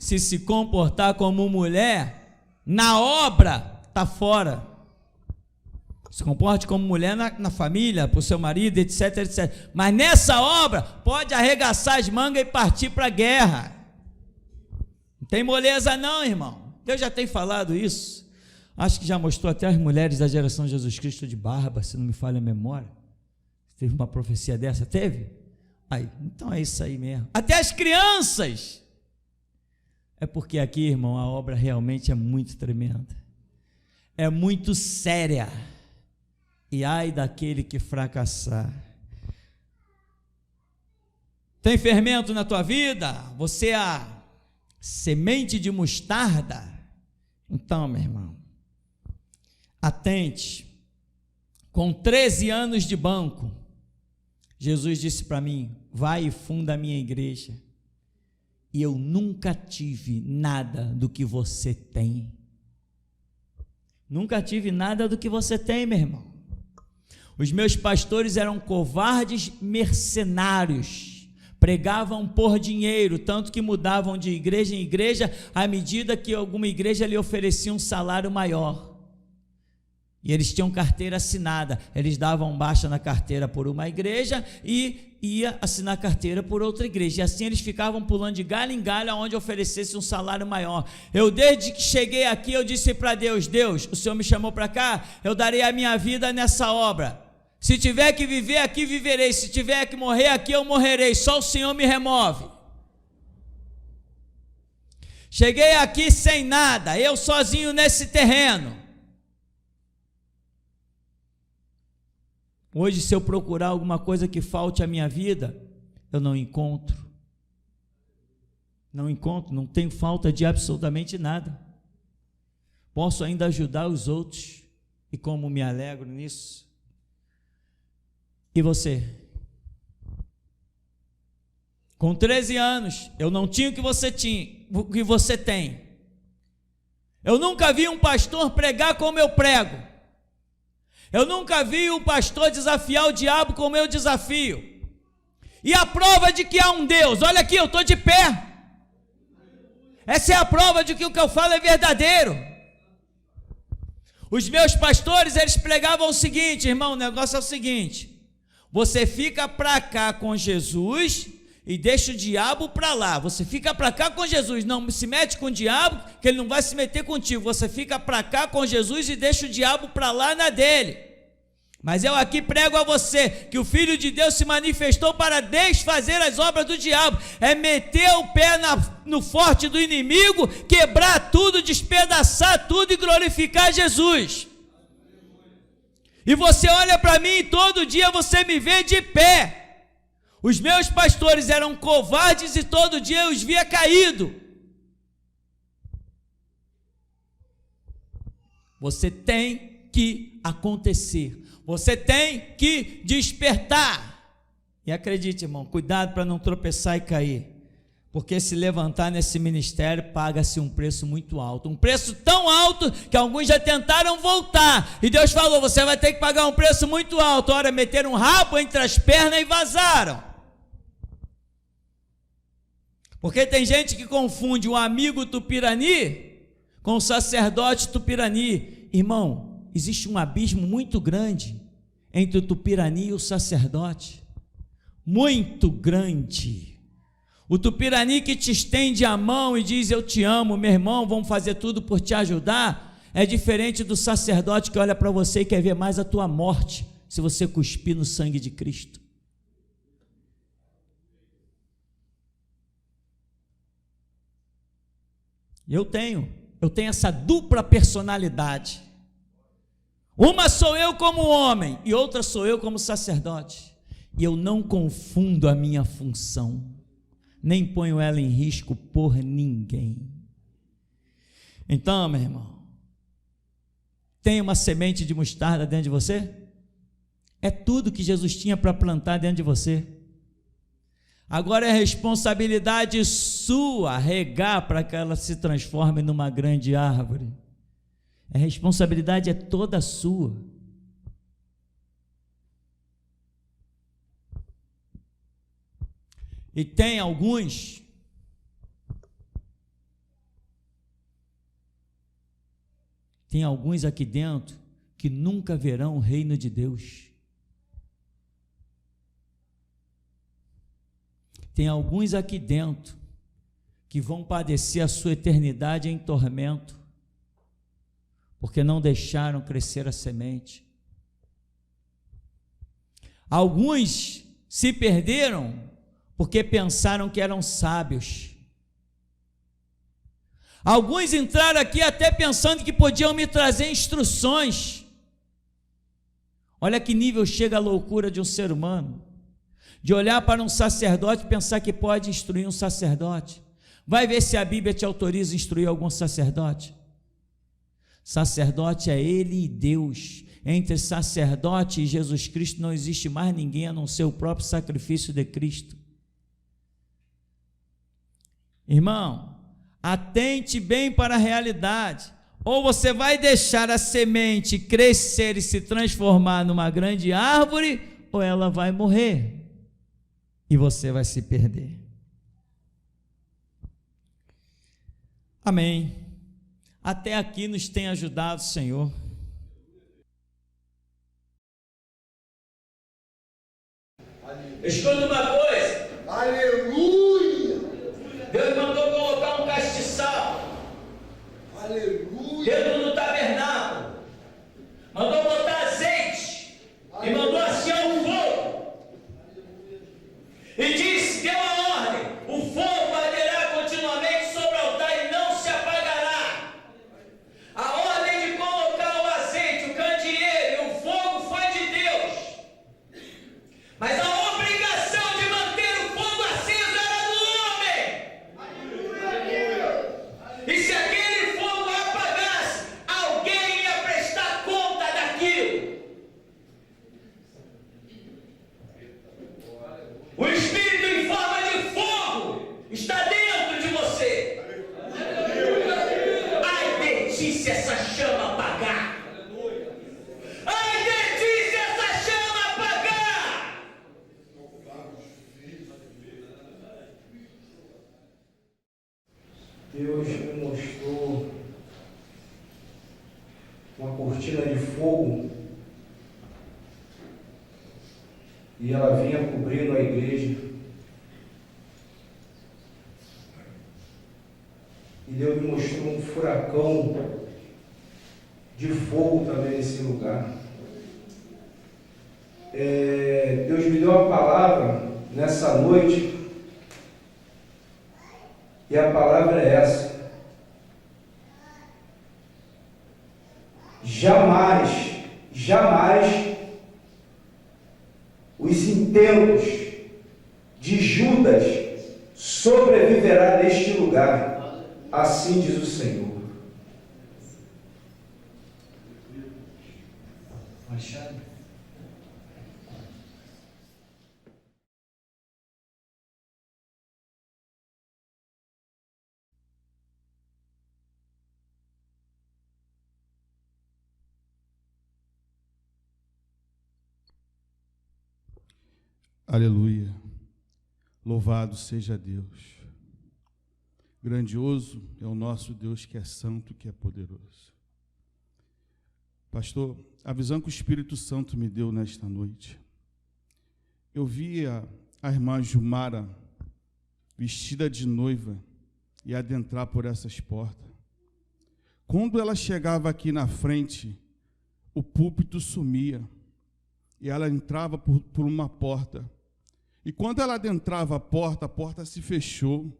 S2: Se comportar como mulher, na obra, está fora. Se comporte como mulher na família, para o seu marido, etc, etc. Mas nessa obra, pode arregaçar as mangas e partir para a guerra. Não tem moleza não, irmão. Deus já tem falado isso. Acho que já mostrou até as mulheres da geração de Jesus Cristo de barba, se não me falha a memória. Teve uma profecia dessa? Teve? Aí, então é isso aí mesmo. Até as crianças. É porque aqui, irmão, a obra realmente é muito tremenda. É muito séria. E ai daquele que fracassar. Tem fermento na tua vida? Você é a semente de mostarda? Então, meu irmão, atente. Com 13 anos de banco, Jesus disse para mim: vai e funda a minha igreja. E eu nunca tive nada do que você tem. Nunca tive nada do que você tem, meu irmão. Os meus pastores eram covardes mercenários, pregavam por dinheiro, tanto que mudavam de igreja em igreja à medida que alguma igreja lhe oferecia um salário maior. E eles tinham carteira assinada, eles davam baixa na carteira por uma igreja e ia assinar carteira por outra igreja, e assim eles ficavam pulando de galho em galho aonde oferecesse um salário maior. Eu, desde que cheguei aqui, eu disse para Deus: Deus, o Senhor me chamou para cá, eu darei a minha vida nessa obra. Se tiver que viver aqui, viverei. Se tiver que morrer aqui, eu morrerei. Só o Senhor me remove. Cheguei aqui sem nada, eu sozinho nesse terreno. Hoje, se eu procurar alguma coisa que falte à minha vida, eu não encontro. Não encontro, não tenho falta de absolutamente nada. Posso ainda ajudar os outros, e como me alegro nisso. E você? Com 13 anos, eu não tinha o que você tinha, o que você tem. Eu nunca vi um pastor pregar como eu prego. Eu nunca vi um pastor desafiar o diabo como eu desafio. E a prova de que há um Deus, olha aqui, eu estou de pé. Essa é a prova de que o que eu falo é verdadeiro. Os meus pastores, eles pregavam o seguinte, irmão, o negócio é o seguinte: você fica para cá com Jesus e deixa o diabo para lá. Você fica para cá com Jesus, não se mete com o diabo, que ele não vai se meter contigo. Você fica para cá com Jesus e deixa o diabo para lá na dele. Mas eu aqui prego a você que o Filho de Deus se manifestou para desfazer as obras do diabo. É meter o pé no forte do inimigo, quebrar tudo, despedaçar tudo e glorificar Jesus. E você olha para mim e todo dia você me vê de pé. Os meus pastores eram covardes e todo dia eu os via caído. Você tem que acontecer. Você tem que despertar. E acredite, irmão, cuidado para não tropeçar e cair. Porque se levantar nesse ministério, paga-se um preço muito alto. Um preço tão alto que alguns já tentaram voltar. E Deus falou: você vai ter que pagar um preço muito alto. Ora, meteram um rabo entre as pernas e vazaram. Porque tem gente que confunde o amigo Tupirani com o sacerdote Tupirani. Irmão, existe um abismo muito grande entre o Tupirani e o sacerdote. Muito grande. O Tupirani que te estende a mão e diz: eu te amo, meu irmão, vamos fazer tudo por te ajudar, é diferente do sacerdote que olha para você e quer ver mais a tua morte, se você cuspir no sangue de Cristo. Eu tenho essa dupla personalidade. Uma sou eu como homem e outra sou eu como sacerdote. E eu não confundo a minha função, nem ponho ela em risco por ninguém. Então, meu irmão, tem uma semente de mostarda dentro de você? É tudo que Jesus tinha para plantar dentro de você. Agora é responsabilidade sua regar para que ela se transforme numa grande árvore. A responsabilidade é toda sua. E tem alguns aqui dentro que nunca verão o reino de Deus. Tem alguns aqui dentro que vão padecer a sua eternidade em tormento, porque não deixaram crescer a semente. Alguns se perderam porque pensaram que eram sábios. Alguns entraram aqui até pensando que podiam me trazer instruções. Olha que nível chega a loucura de um ser humano, de olhar para um sacerdote e pensar que pode instruir um sacerdote. Vai ver se a Bíblia te autoriza a instruir algum sacerdote. Sacerdote é ele e Deus. Entre sacerdote e Jesus Cristo não existe mais ninguém a não ser o próprio sacrifício de Cristo. Irmão, atente bem para a realidade. Ou você vai deixar a semente crescer e se transformar numa grande árvore, ou ela vai morrer e você vai se perder. Amém. Até aqui nos tem ajudado o Senhor. Escuta uma coisa.
S3: Aleluia!
S2: Deus mandou colocar um castiçal.
S3: Aleluia!
S2: Dentro do tabernáculo. Mandou botar azeite. E mandou acender um fogo. E disse, deu a ordem: o fogo arderá continuamente sobre o altar e não se apagará. A ordem de colocar o azeite, o candeeiro e o fogo foi de Deus. Mas a obrigação de manter o fogo aceso era do homem. E se aquele fogo apagasse, alguém ia prestar conta daquilo. O Espírito em forma de fogo está dentro de você. Ai de ti se essa chama apagar. Ai de ti se essa chama apagar.
S3: Deus me mostrou uma cortina de fogo e ela vinha cobrindo a igreja. E Deus me mostrou um furacão de fogo também nesse lugar. Deus me deu uma palavra nessa noite, e a palavra é essa: jamais, jamais os intentos de Judas sobreviverá neste lugar. Assim diz o Senhor. Machado.
S4: Aleluia. Louvado seja Deus. Grandioso é o nosso Deus, que é santo, que é poderoso. Pastor, a visão que o Espírito Santo me deu nesta noite, eu via a irmã Gilmara vestida de noiva e adentrar por essas portas. Quando ela chegava aqui na frente, o púlpito sumia e ela entrava por uma porta. E quando ela adentrava a porta se fechou.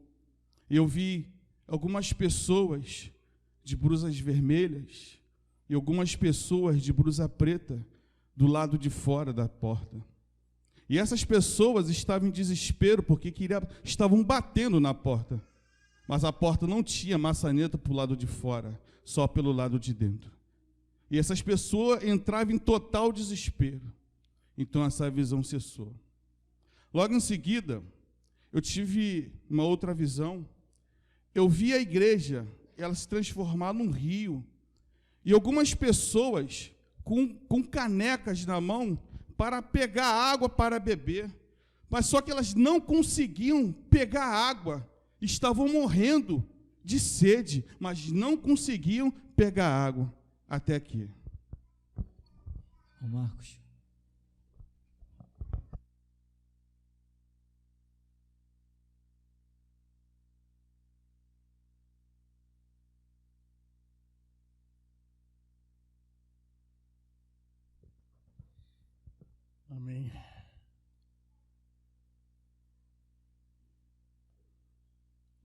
S4: E eu vi algumas pessoas de blusas vermelhas e algumas pessoas de blusa preta do lado de fora da porta. E essas pessoas estavam em desespero porque estavam batendo na porta. Mas a porta não tinha maçaneta para o lado de fora, só pelo lado de dentro. E essas pessoas entravam em total desespero. Então essa visão cessou. Logo em seguida, eu tive uma outra visão. Eu vi a igreja, ela se transformar num rio. E algumas pessoas com canecas na mão para pegar água para beber. Mas só que elas não conseguiam pegar água. Estavam morrendo de sede, mas não conseguiam pegar água. Até aqui.
S2: Ô Marcos.
S4: Amém.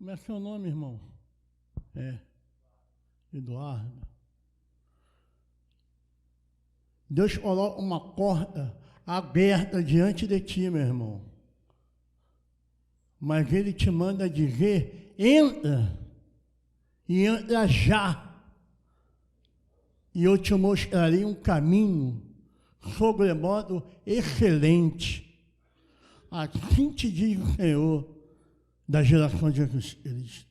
S5: Como é seu nome, irmão? Eduardo. Deus coloca uma porta aberta diante de ti, meu irmão. Mas Ele te manda dizer, entra, e entra já. E eu te mostrarei um caminho sobremodo excelente. Assim te diz o Senhor da geração de Jesus Cristo.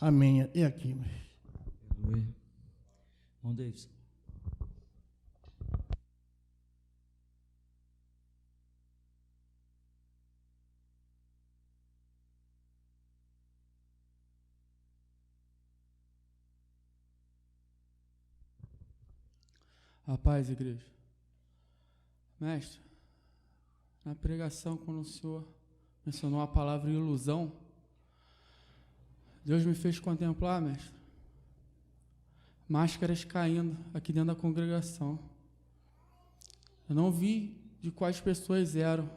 S5: Amém. Até aqui.
S2: Aleluia. Irmão Davidson.
S6: A paz, igreja. Mestre, na pregação, quando o senhor mencionou a palavra ilusão, Deus me fez contemplar, mestre, máscaras caindo aqui dentro da congregação. Eu não vi de quais pessoas eram,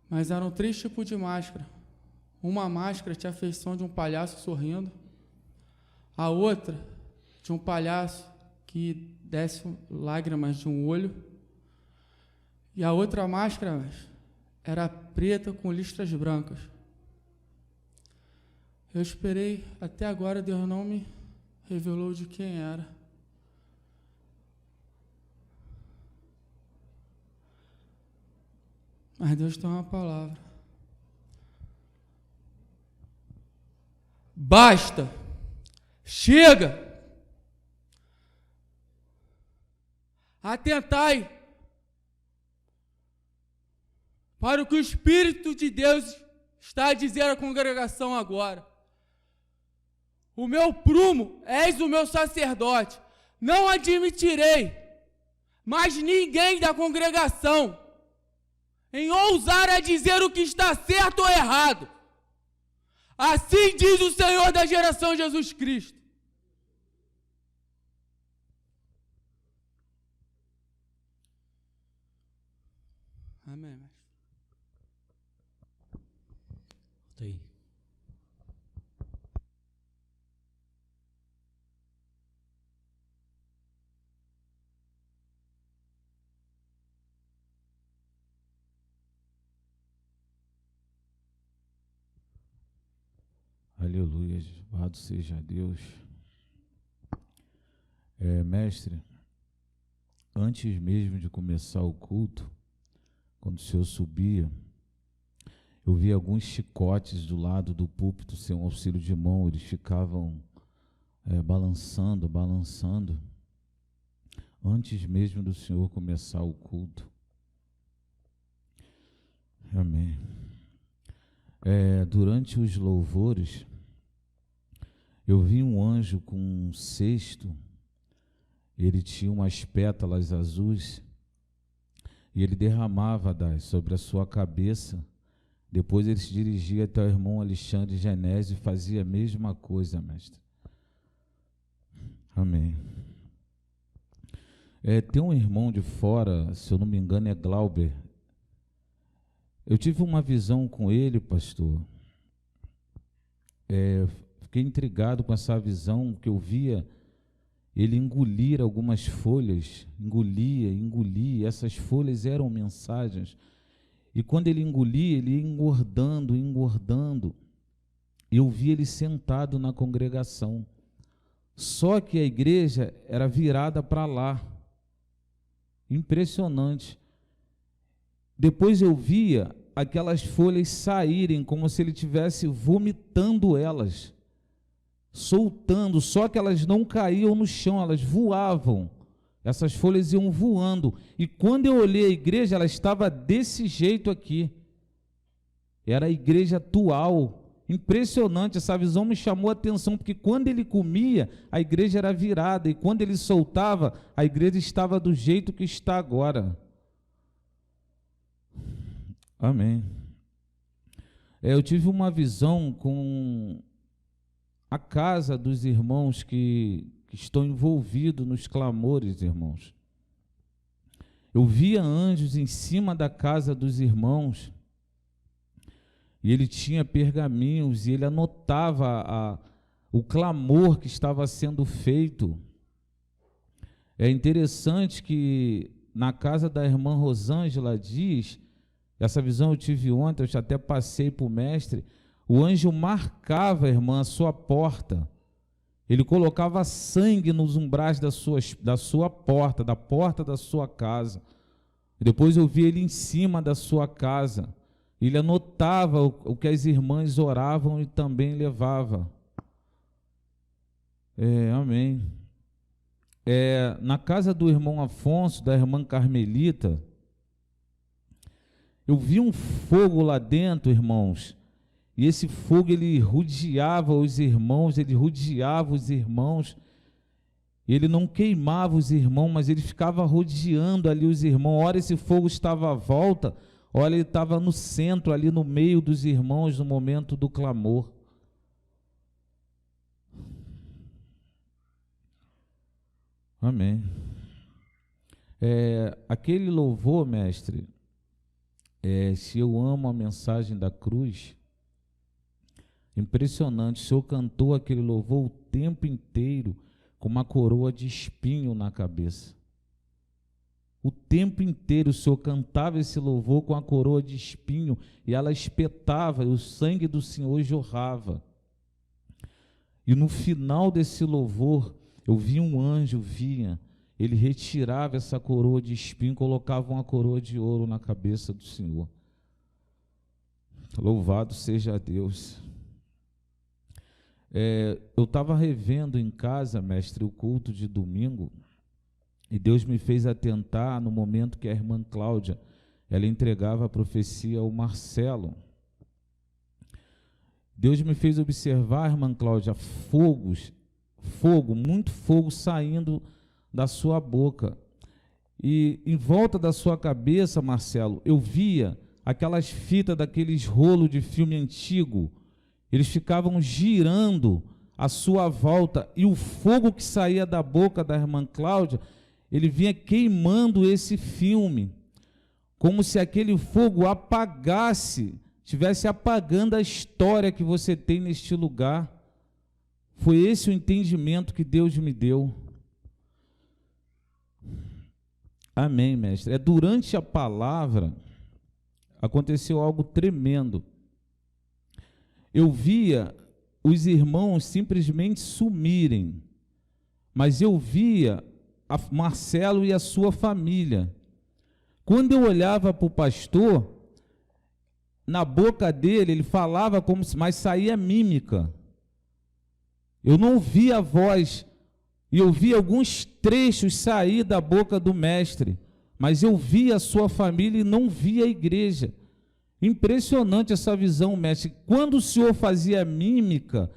S6: mas eram 3 tipos de máscara. Uma máscara tinha a feição de um palhaço sorrindo, a outra de um palhaço que desce lágrimas de um olho, e a outra máscara era preta com listras brancas. Eu esperei, até agora Deus não me revelou de quem era. Mas Deus tem uma palavra. Basta! Chega! Atentai para o que o Espírito de Deus está a dizer à congregação agora. O meu prumo, és o meu sacerdote. Não admitirei mais ninguém da congregação em ousar a dizer o que está certo ou errado. Assim diz o Senhor da geração Jesus Cristo. Amém, mestre.
S2: Volta aí.
S7: Aleluia, louvado seja Deus. Mestre, antes mesmo de começar o culto, quando o senhor subia, eu vi alguns chicotes do lado do púlpito sem um auxílio de mão, eles ficavam balançando, antes mesmo do senhor começar o culto. Amém. Durante os louvores, eu vi um anjo com um cesto, ele tinha umas pétalas azuis, e ele derramava sobre a sua cabeça. Depois ele se dirigia até o irmão Alexandre Genésio e fazia a mesma coisa, mestre. Amém. Tem um irmão de fora, se eu não me engano é Glauber. Eu tive uma visão com ele, pastor. Fiquei intrigado com essa visão, que eu via ele engolir algumas folhas, engolia, essas folhas eram mensagens, e quando ele engolia, ele ia engordando, eu vi ele sentado na congregação, só que a igreja era virada para lá, impressionante. Depois eu via aquelas folhas saírem, como se ele estivesse vomitando elas, soltando, só que elas não caíam no chão, elas voavam, essas folhas iam voando, e quando eu olhei a igreja, ela estava desse jeito aqui, era a igreja atual, impressionante, essa visão me chamou a atenção, porque quando ele comia, a igreja era virada, e quando ele soltava, a igreja estava do jeito que está agora. Amém. Eu tive uma visão com a casa dos irmãos que estão envolvidos nos clamores, irmãos. Eu via anjos em cima da casa dos irmãos, e ele tinha pergaminhos, e ele anotava o clamor que estava sendo feito. É interessante que na casa da irmã Rosângela Dias, essa visão eu tive ontem, eu já até passei para o mestre, o anjo marcava, irmã, a sua porta. Ele colocava sangue nos umbrais da sua porta, da porta da sua casa. Depois eu vi ele em cima da sua casa. Ele anotava o que as irmãs oravam e também levava. Amém. Na casa do irmão Afonso, da irmã Carmelita, eu vi um fogo lá dentro, irmãos, e esse fogo ele rodeava os irmãos, ele não queimava os irmãos, mas ele ficava rodeando ali os irmãos. Ora esse fogo estava à volta, ora ele estava no centro, ali no meio dos irmãos, no momento do clamor. Amém. Aquele louvor, mestre, se eu amo a mensagem da cruz, impressionante, o Senhor cantou aquele louvor o tempo inteiro com uma coroa de espinho na cabeça. O tempo inteiro o Senhor cantava esse louvor com a coroa de espinho, e ela espetava, e o sangue do Senhor jorrava. E no final desse louvor, eu vi um anjo, ele retirava essa coroa de espinho, colocava uma coroa de ouro na cabeça do Senhor. Louvado seja Deus. Eu estava revendo em casa, mestre, o culto de domingo, e Deus me fez atentar no momento que a irmã Cláudia, ela entregava a profecia ao Marcelo. Deus me fez observar, irmã Cláudia, muito fogo saindo da sua boca. E em volta da sua cabeça, Marcelo, eu via aquelas fitas daqueles rolos de filme antigo. Eles ficavam girando à sua volta, e o fogo que saía da boca da irmã Cláudia, ele vinha queimando esse filme, como se aquele fogo estivesse apagando a história que você tem neste lugar. Foi esse o entendimento que Deus me deu. Amém, mestre. Durante a palavra, aconteceu algo tremendo. Eu via os irmãos simplesmente sumirem, mas eu via Marcelo e a sua família. Quando eu olhava para o pastor, na boca dele, ele falava mas saía mímica. Eu não via a voz, e eu vi alguns trechos sair da boca do mestre, mas eu via a sua família e não via a igreja. Impressionante essa visão, mestre. Quando o senhor fazia mímica,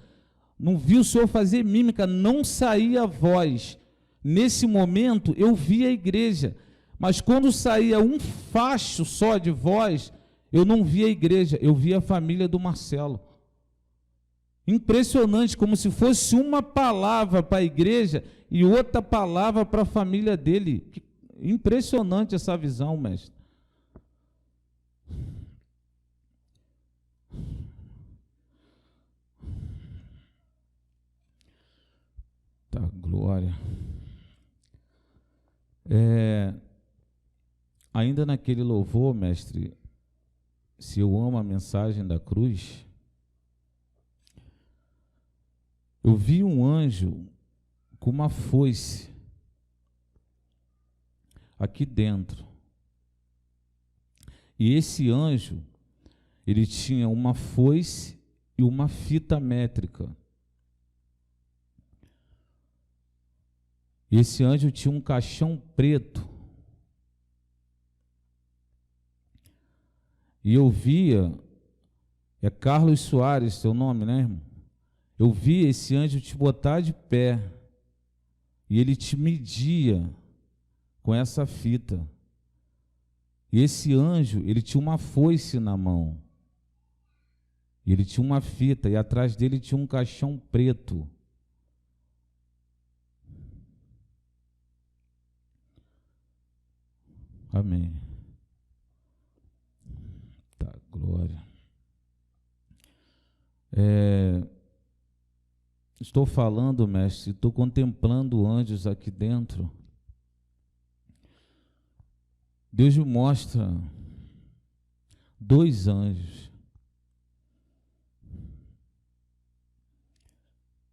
S7: não viu o senhor fazer mímica, não saía a voz. Nesse momento, eu via a igreja, mas quando saía um facho só de voz, eu não via a igreja, eu via a família do Marcelo. Impressionante, como se fosse uma palavra para a igreja e outra palavra para a família dele. Impressionante essa visão, mestre. Tá, glória. Ainda naquele louvor, mestre, se eu amo a mensagem da cruz, eu vi um anjo com uma foice aqui dentro. E esse anjo, ele tinha uma foice e uma fita métrica. Esse anjo tinha um caixão preto. E eu via, Carlos Soares, seu nome, né, irmão? Eu vi esse anjo te botar de pé, e ele te media com essa fita. E esse anjo, ele tinha uma foice na mão, e ele tinha uma fita, e atrás dele tinha um caixão preto. Amém. Tá, glória. Estou falando, mestre, estou contemplando anjos aqui dentro. Deus me mostra 2 anjos.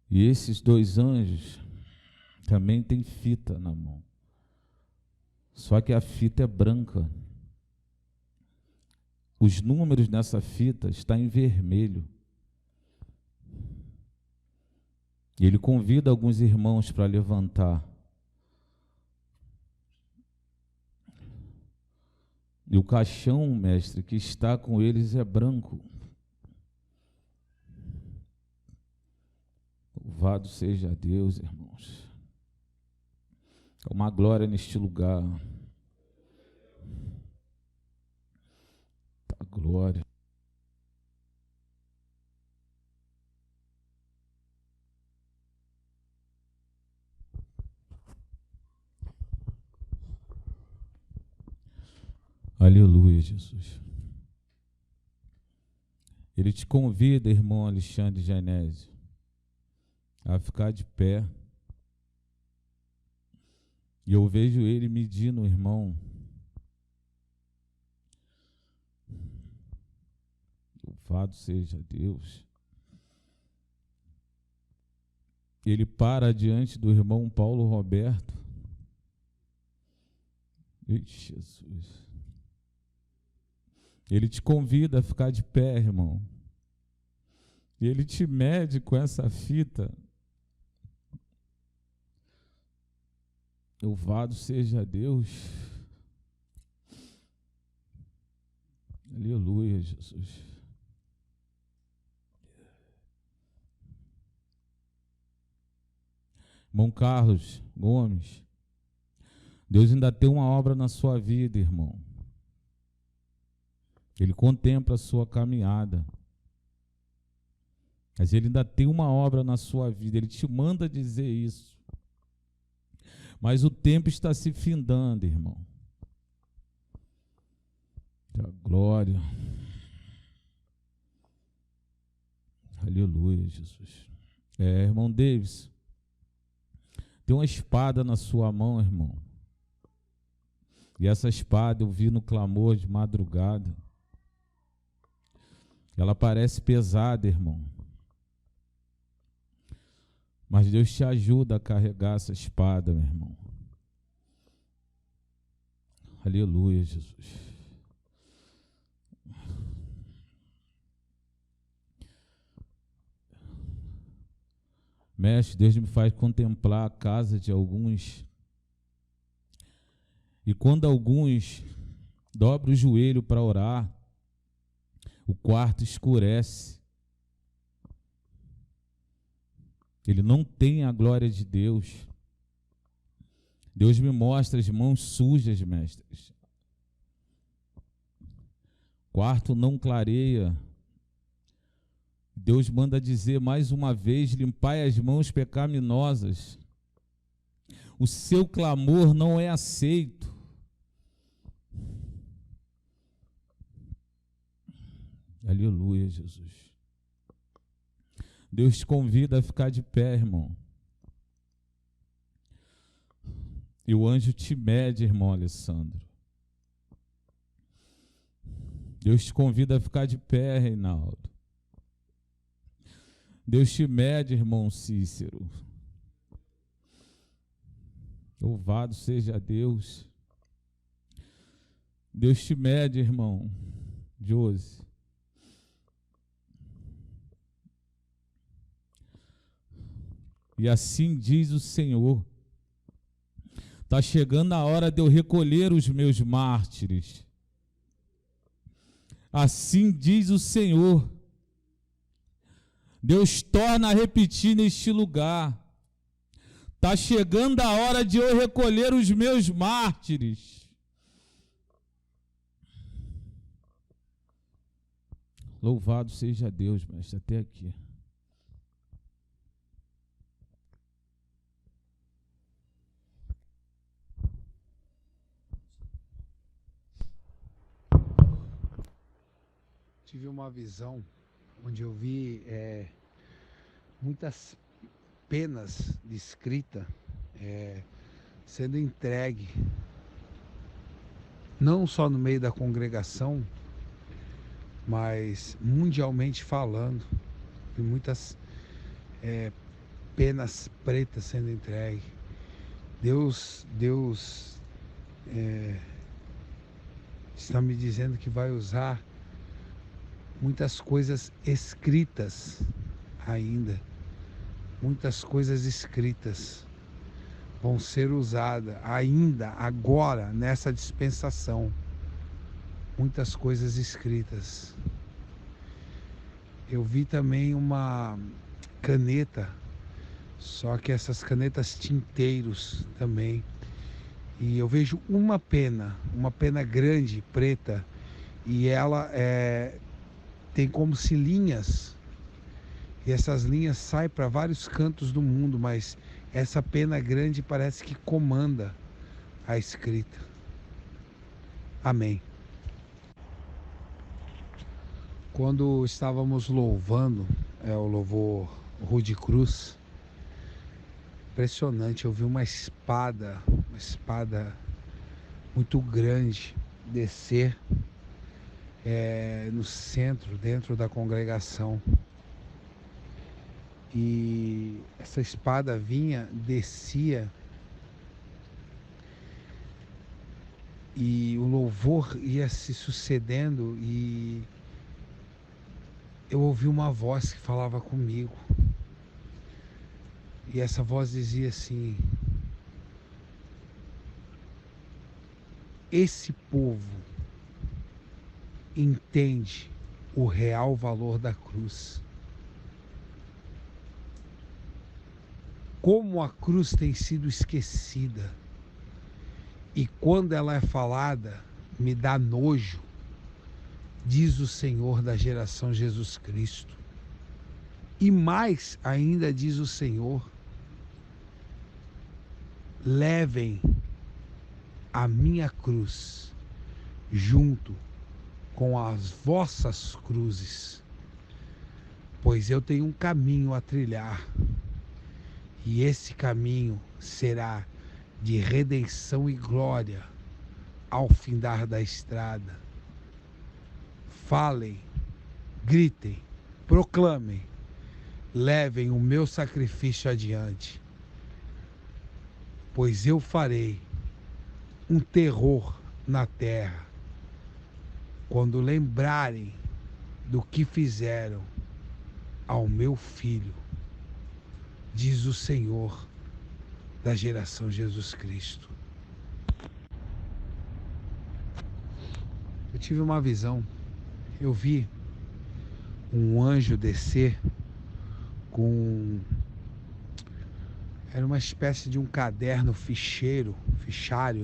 S7: E esses 2 anjos também têm fita na mão. Só que a fita é branca. Os números nessa fita estão em vermelho. E ele convida alguns irmãos para levantar. E o caixão, mestre, que está com eles é branco. Louvado seja Deus, irmãos. É uma glória neste lugar. A glória. Aleluia, Jesus. Ele te convida, irmão Alexandre Genésio, a ficar de pé. E eu vejo ele medindo, irmão. Louvado seja Deus. Ele para diante do irmão Paulo Roberto. Ei, Jesus. Ele te convida a ficar de pé, irmão. E ele te mede com essa fita. Louvado seja Deus. Aleluia, Jesus. Irmão Carlos Gomes, Deus ainda tem uma obra na sua vida, irmão. Ele contempla a sua caminhada. Mas ele ainda tem uma obra na sua vida. Ele te manda dizer isso. Mas o tempo está se findando, irmão. A glória. Aleluia, Jesus. Irmão Davis, tem uma espada na sua mão, irmão. E essa espada eu vi no clamor de madrugada. Ela parece pesada, irmão. Mas Deus te ajuda a carregar essa espada, meu irmão. Aleluia, Jesus. Mestre, Deus me faz contemplar a casa de alguns. E quando alguns dobram o joelho para orar, o quarto escurece. Ele não tem a glória de Deus. Deus me mostra as mãos sujas, mestres. O quarto não clareia. Deus manda dizer mais uma vez: limpai as mãos pecaminosas. O seu clamor não é aceito. Aleluia, Jesus. Deus te convida a ficar de pé, irmão. E o anjo te mede, irmão Alessandro. Deus te convida a ficar de pé, Reinaldo. Deus te mede, irmão Cícero. Louvado seja Deus. Deus te mede, irmão Josi. E assim diz o Senhor: está chegando a hora de eu recolher os meus mártires. Assim diz o Senhor. Deus torna a repetir neste lugar: está chegando a hora de eu recolher os meus mártires. Louvado seja Deus, mestre, até aqui.
S8: Tive uma visão
S3: onde eu vi muitas penas de escrita sendo entregue, não só no meio da congregação, mas mundialmente falando, vi muitas penas pretas sendo entregue. Deus está me dizendo que vai usar muitas coisas escritas ainda. Muitas coisas escritas vão ser usadas ainda, agora, nessa dispensação. Muitas coisas escritas. Eu vi também uma caneta, só que essas canetas tinteiros também. E eu vejo uma pena grande, preta, e ela tem como se linhas, e essas linhas saem para vários cantos do mundo, mas essa pena grande parece que comanda a escrita. Amém. Quando estávamos louvando, o louvor Rude Cruz, impressionante, eu vi uma espada muito grande descer no centro, dentro da congregação. E essa espada descia, e o louvor ia se sucedendo, e eu ouvi uma voz que falava comigo. E essa voz dizia assim: esse povo entende o real valor da cruz. Como a cruz tem sido esquecida, e quando ela é falada, me dá nojo, diz o Senhor da geração Jesus Cristo. E mais ainda diz o Senhor: levem a minha cruz junto com as vossas cruzes, pois eu tenho um caminho a trilhar, e esse caminho será de redenção e glória ao findar da estrada. Falem, gritem, proclamem, levem o meu sacrifício adiante, pois eu farei um terror na terra quando lembrarem do que fizeram ao meu filho, diz o Senhor da geração Jesus Cristo. Eu tive uma visão, eu vi um anjo descer era uma espécie de um caderno fichário,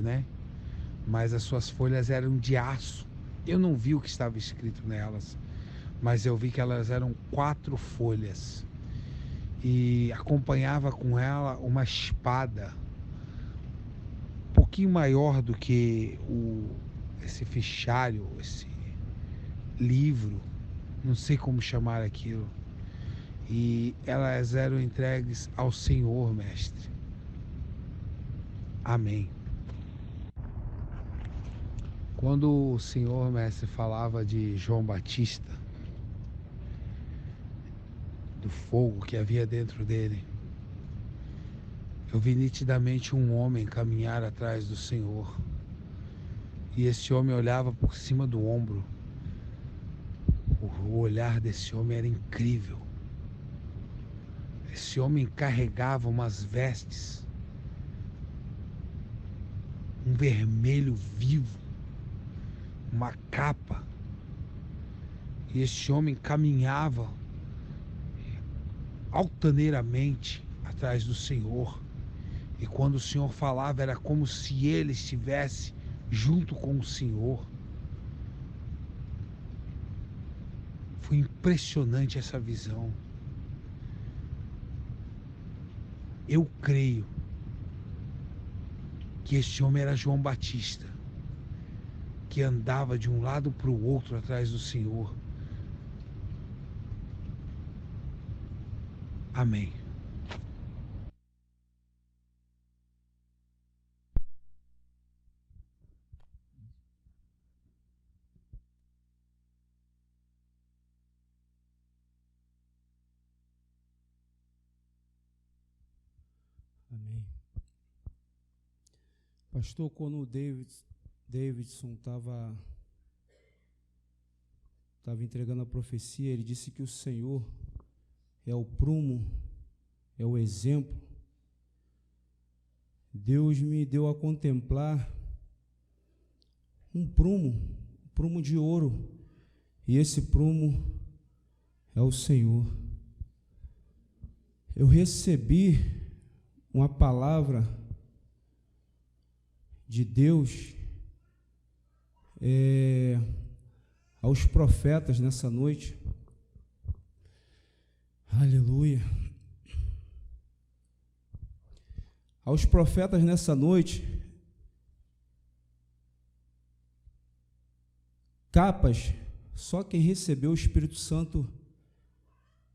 S3: né? Mas as suas folhas eram de aço. Eu não vi o que estava escrito nelas, mas eu vi que elas eram 4 folhas. E acompanhava com ela uma espada, um pouquinho maior do que esse fichário, esse livro, não sei como chamar aquilo. E elas eram entregues ao Senhor, mestre. Amém. Quando o Senhor, mestre, falava de João Batista, do fogo que havia dentro dele, eu vi nitidamente um homem caminhar atrás do Senhor. E esse homem olhava por cima do ombro. O olhar desse homem era incrível. Esse homem carregava umas vestes, um vermelho vivo, uma capa. E esse homem caminhava altaneiramente atrás do Senhor. E quando o Senhor falava, era como se ele estivesse junto com o Senhor. Foi impressionante essa visão. Eu creio que este homem era João Batista, que andava de um lado para o outro atrás do Senhor. Amém.
S8: Amém. Pastor, quando o Davidson estava entregando a profecia, ele disse que o Senhor é o prumo, é o exemplo. Deus me deu a contemplar um prumo de ouro, e esse prumo é o Senhor. Eu recebi uma palavra de Deus aos profetas nessa noite. Aleluia. Aos profetas nessa noite, capas, só quem recebeu o Espírito Santo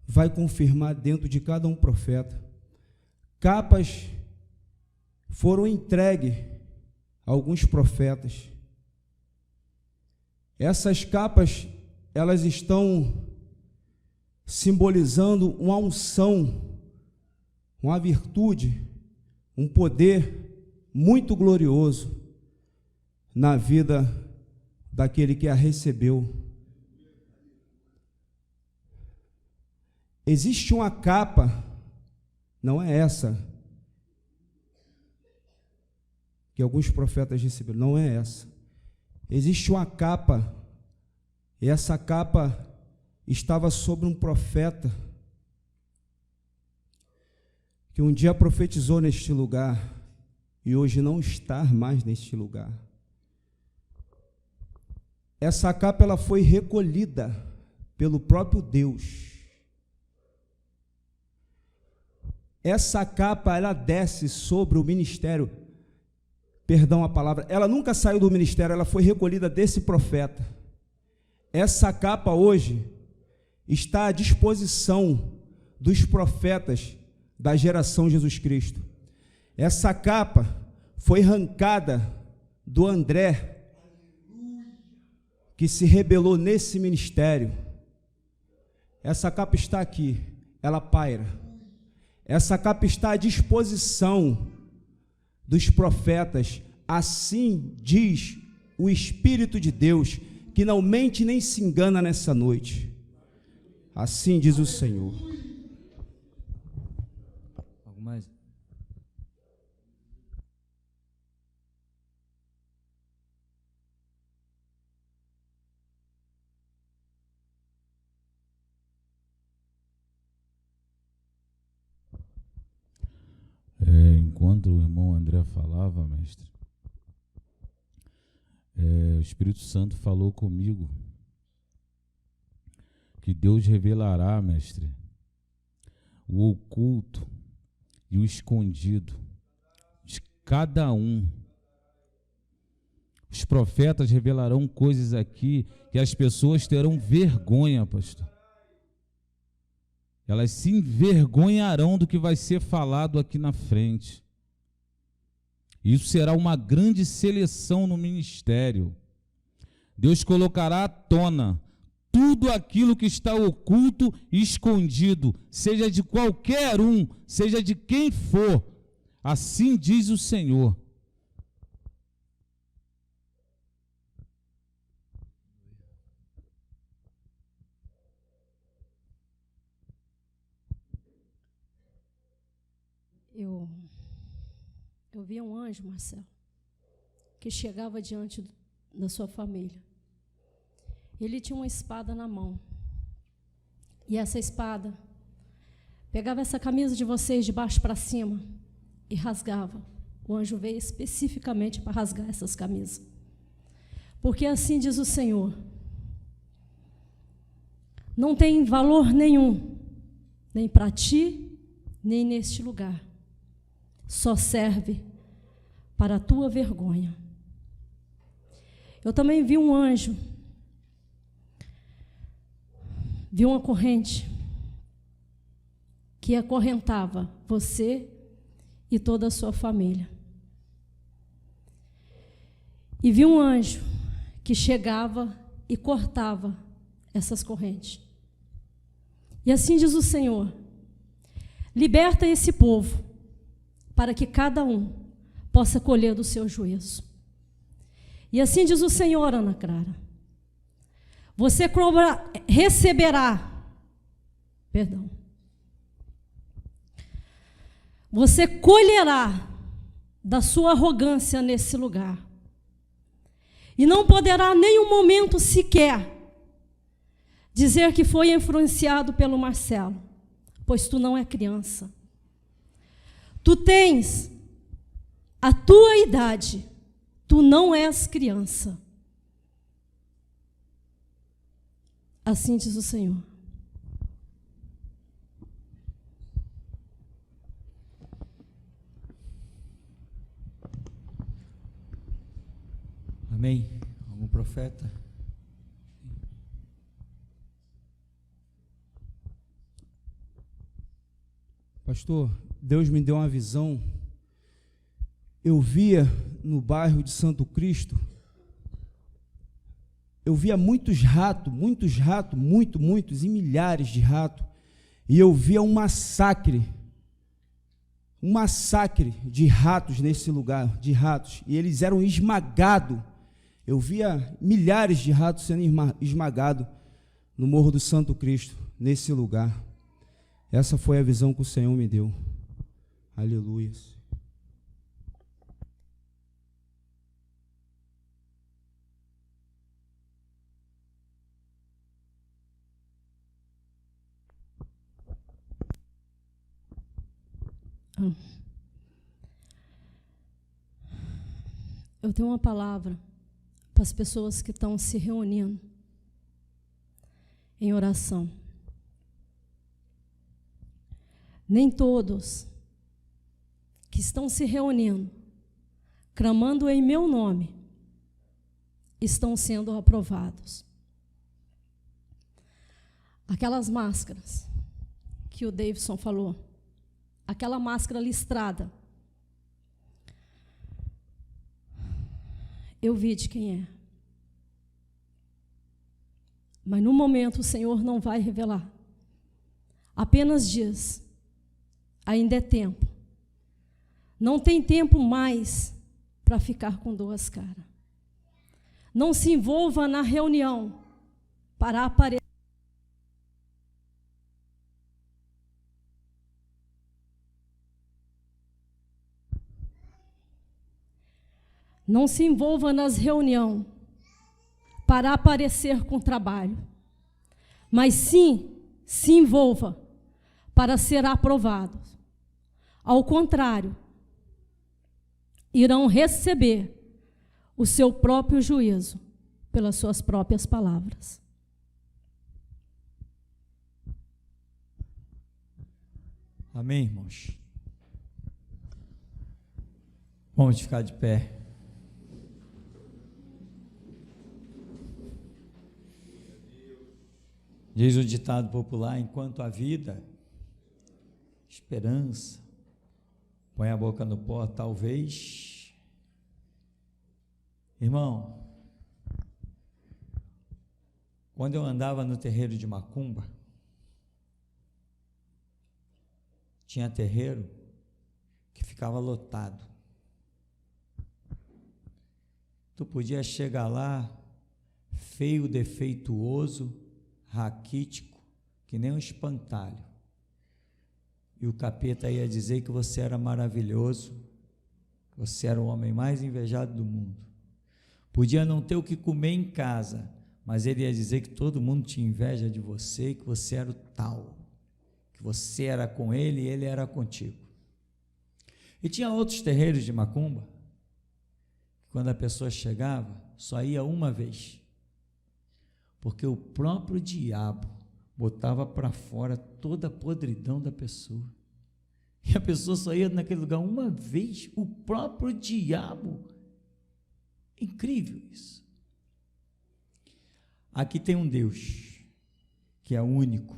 S8: vai confirmar dentro de cada um profeta. Capas foram entregues a alguns profetas. Essas capas, elas estão simbolizando uma unção, uma virtude, um poder muito glorioso na vida daquele que a recebeu. Existe uma capa, não é essa, que alguns profetas receberam, não é essa. Existe uma capa, e essa capa estava sobre um profeta que um dia profetizou neste lugar e hoje não está mais neste lugar. Essa capa ela foi recolhida pelo próprio Deus. Essa capa ela desce sobre o ministério, perdão a palavra, ela nunca saiu do ministério, ela foi recolhida desse profeta. Essa capa hoje está à disposição dos profetas da geração Jesus Cristo. Essa capa foi arrancada do André, que se rebelou nesse ministério. Essa capa está aqui, ela paira. Essa capa está à disposição dos profetas. Assim diz o Espírito de Deus, que não mente nem se engana nessa noite. Assim diz o Senhor.
S2: Algo mais?
S7: Enquanto o irmão André falava, mestre, o Espírito Santo falou comigo que Deus revelará, mestre, o oculto e o escondido de cada um. Os profetas revelarão coisas aqui que as pessoas terão vergonha, pastor. Elas se envergonharão do que vai ser falado aqui na frente. Isso será uma grande seleção no ministério. Deus colocará à tona tudo aquilo que está oculto e escondido, seja de qualquer um, seja de quem for. Assim diz o Senhor.
S9: Eu via um anjo, Marcelo, que chegava diante da sua família. Ele tinha uma espada na mão. E essa espada pegava essa camisa de vocês de baixo para cima e rasgava. O anjo veio especificamente para rasgar essas camisas. Porque assim diz o Senhor: não tem valor nenhum, nem para ti, nem neste lugar. Só serve para a tua vergonha. Eu também vi um anjo, vi uma corrente que acorrentava você e toda a sua família. E vi um anjo que chegava e cortava essas correntes. E assim diz o Senhor: liberta esse povo, para que cada um possa colher do seu juízo. E assim diz o Senhor, Ana Clara: você você colherá da sua arrogância nesse lugar. E não poderá nem um momento sequer dizer que foi influenciado pelo Marcelo, pois tu não é criança. Tu tens a tua idade, tu não és criança. Assim diz o Senhor.
S2: Amém? Algum profeta?
S8: Pastor, Deus me deu uma visão. Eu via no bairro de Santo Cristo, eu via muitos ratos, muitos, e milhares de ratos, e eu via um massacre de ratos nesse lugar, e eles eram esmagados. Eu via milhares de ratos sendo esmagados no Morro do Santo Cristo, nesse lugar. Essa foi a visão que o Senhor me deu. Aleluia.
S9: Eu tenho uma palavra para as pessoas que estão se reunindo em oração. Nem todos que estão se reunindo, clamando em meu nome, estão sendo aprovados. Aquelas máscaras que o Davidson falou, aquela máscara listrada, eu vi de quem é. Mas no momento o Senhor não vai revelar. Apenas diz: ainda é tempo. Não tem tempo mais para ficar com duas caras. Não se envolva na reunião para aparecer. Não se envolva nas reuniões para aparecer com trabalho, mas sim se envolva para ser aprovado. Ao contrário, irão receber o seu próprio juízo pelas suas próprias palavras.
S2: Amém, irmãos? Vamos ficar de pé. Diz o ditado popular: enquanto há vida, esperança, põe a boca no pó, talvez. Irmão, quando eu andava no terreiro de Macumba, tinha terreiro que ficava lotado. Tu podia chegar lá, feio, defeituoso, raquítico, que nem um espantalho. E o capeta ia dizer que você era maravilhoso, que você era o homem mais invejado do mundo. Podia não ter o que comer em casa, mas ele ia dizer que todo mundo tinha inveja de você, que você era o tal, que você era com ele e ele era contigo. E tinha outros terreiros de macumba, que quando a pessoa chegava, só ia uma vez, porque o próprio diabo botava para fora toda a podridão da pessoa. E a pessoa só ia naquele lugar uma vez, o próprio diabo. Incrível isso. Aqui tem um Deus que é único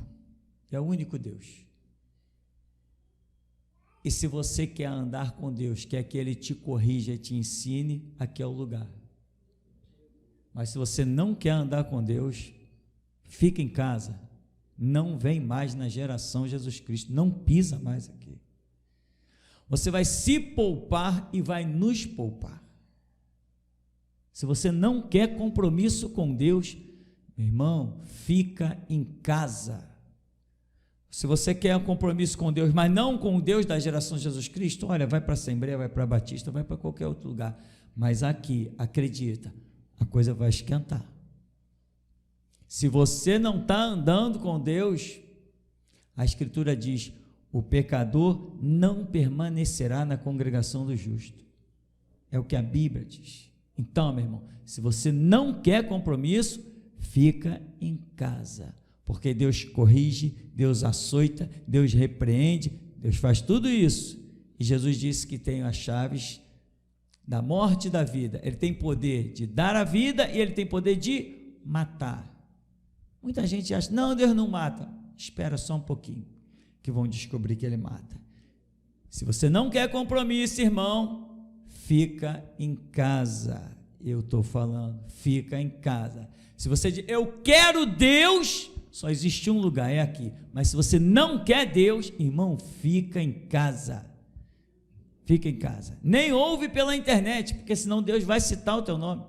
S2: Deus. E se você quer andar com Deus, quer que Ele te corrija e te ensine, aqui é o lugar. Mas se você não quer andar com Deus, fica em casa, não vem mais na geração Jesus Cristo, não pisa mais aqui. Você vai se poupar e vai nos poupar. Se você não quer compromisso com Deus, meu irmão, fica em casa. Se você quer um compromisso com Deus, mas não com o Deus da geração de Jesus Cristo, olha, vai para a Assembleia, vai para a Batista, vai para qualquer outro lugar. Mas aqui, acredita, a coisa vai esquentar. Se você não está andando com Deus, a Escritura diz, o pecador não permanecerá na congregação do justo. É o que a Bíblia diz. Então, meu irmão, se você não quer compromisso, fica em casa. Porque Deus corrige, Deus açoita, Deus repreende, Deus faz tudo isso. E Jesus disse que tem as chaves da morte e da vida. Ele tem poder de dar a vida e Ele tem poder de matar. Muita gente acha, não, Deus não mata. Espera só um pouquinho, que vão descobrir que Ele mata. Se você não quer compromisso, irmão, fica em casa. Eu estou falando, fica em casa. Se você diz, eu quero Deus, só existe um lugar, é aqui. Mas se você não quer Deus, irmão, fica em casa. Fica em casa. Nem ouve pela internet, porque senão Deus vai citar o teu nome.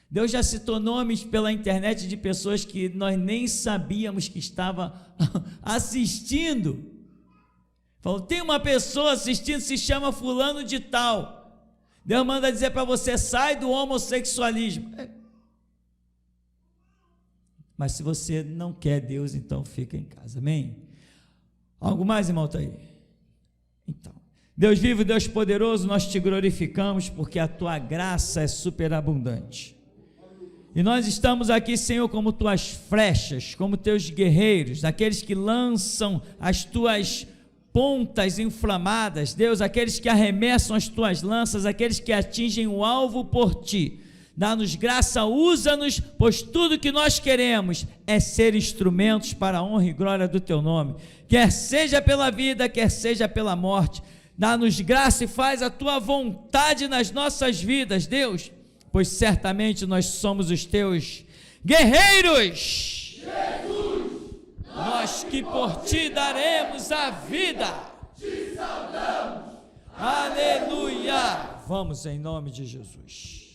S2: Deus já citou nomes pela internet de pessoas que nós nem sabíamos que estava assistindo. Falou, tem uma pessoa assistindo, se chama fulano de tal. Deus manda dizer para você, sai do homossexualismo. Mas se você não quer Deus, então fica em casa, amém? Algo mais, irmão, está aí? Então, Deus vivo, Deus poderoso, nós te glorificamos, porque a tua graça é superabundante. E nós estamos aqui, Senhor, como tuas flechas, como teus guerreiros, aqueles que lançam as tuas pontas inflamadas, Deus, aqueles que arremessam as tuas lanças, aqueles que atingem o alvo por ti. Dá-nos graça, usa-nos, pois tudo que nós queremos é ser instrumentos para a honra e glória do teu nome, quer seja pela vida, quer seja pela morte. Dá-nos graça e faz a tua vontade nas nossas vidas, Deus, pois certamente nós somos os teus guerreiros. Jesus, nós que por ti daremos a vida. Te saudamos. Aleluia. Vamos em nome de Jesus.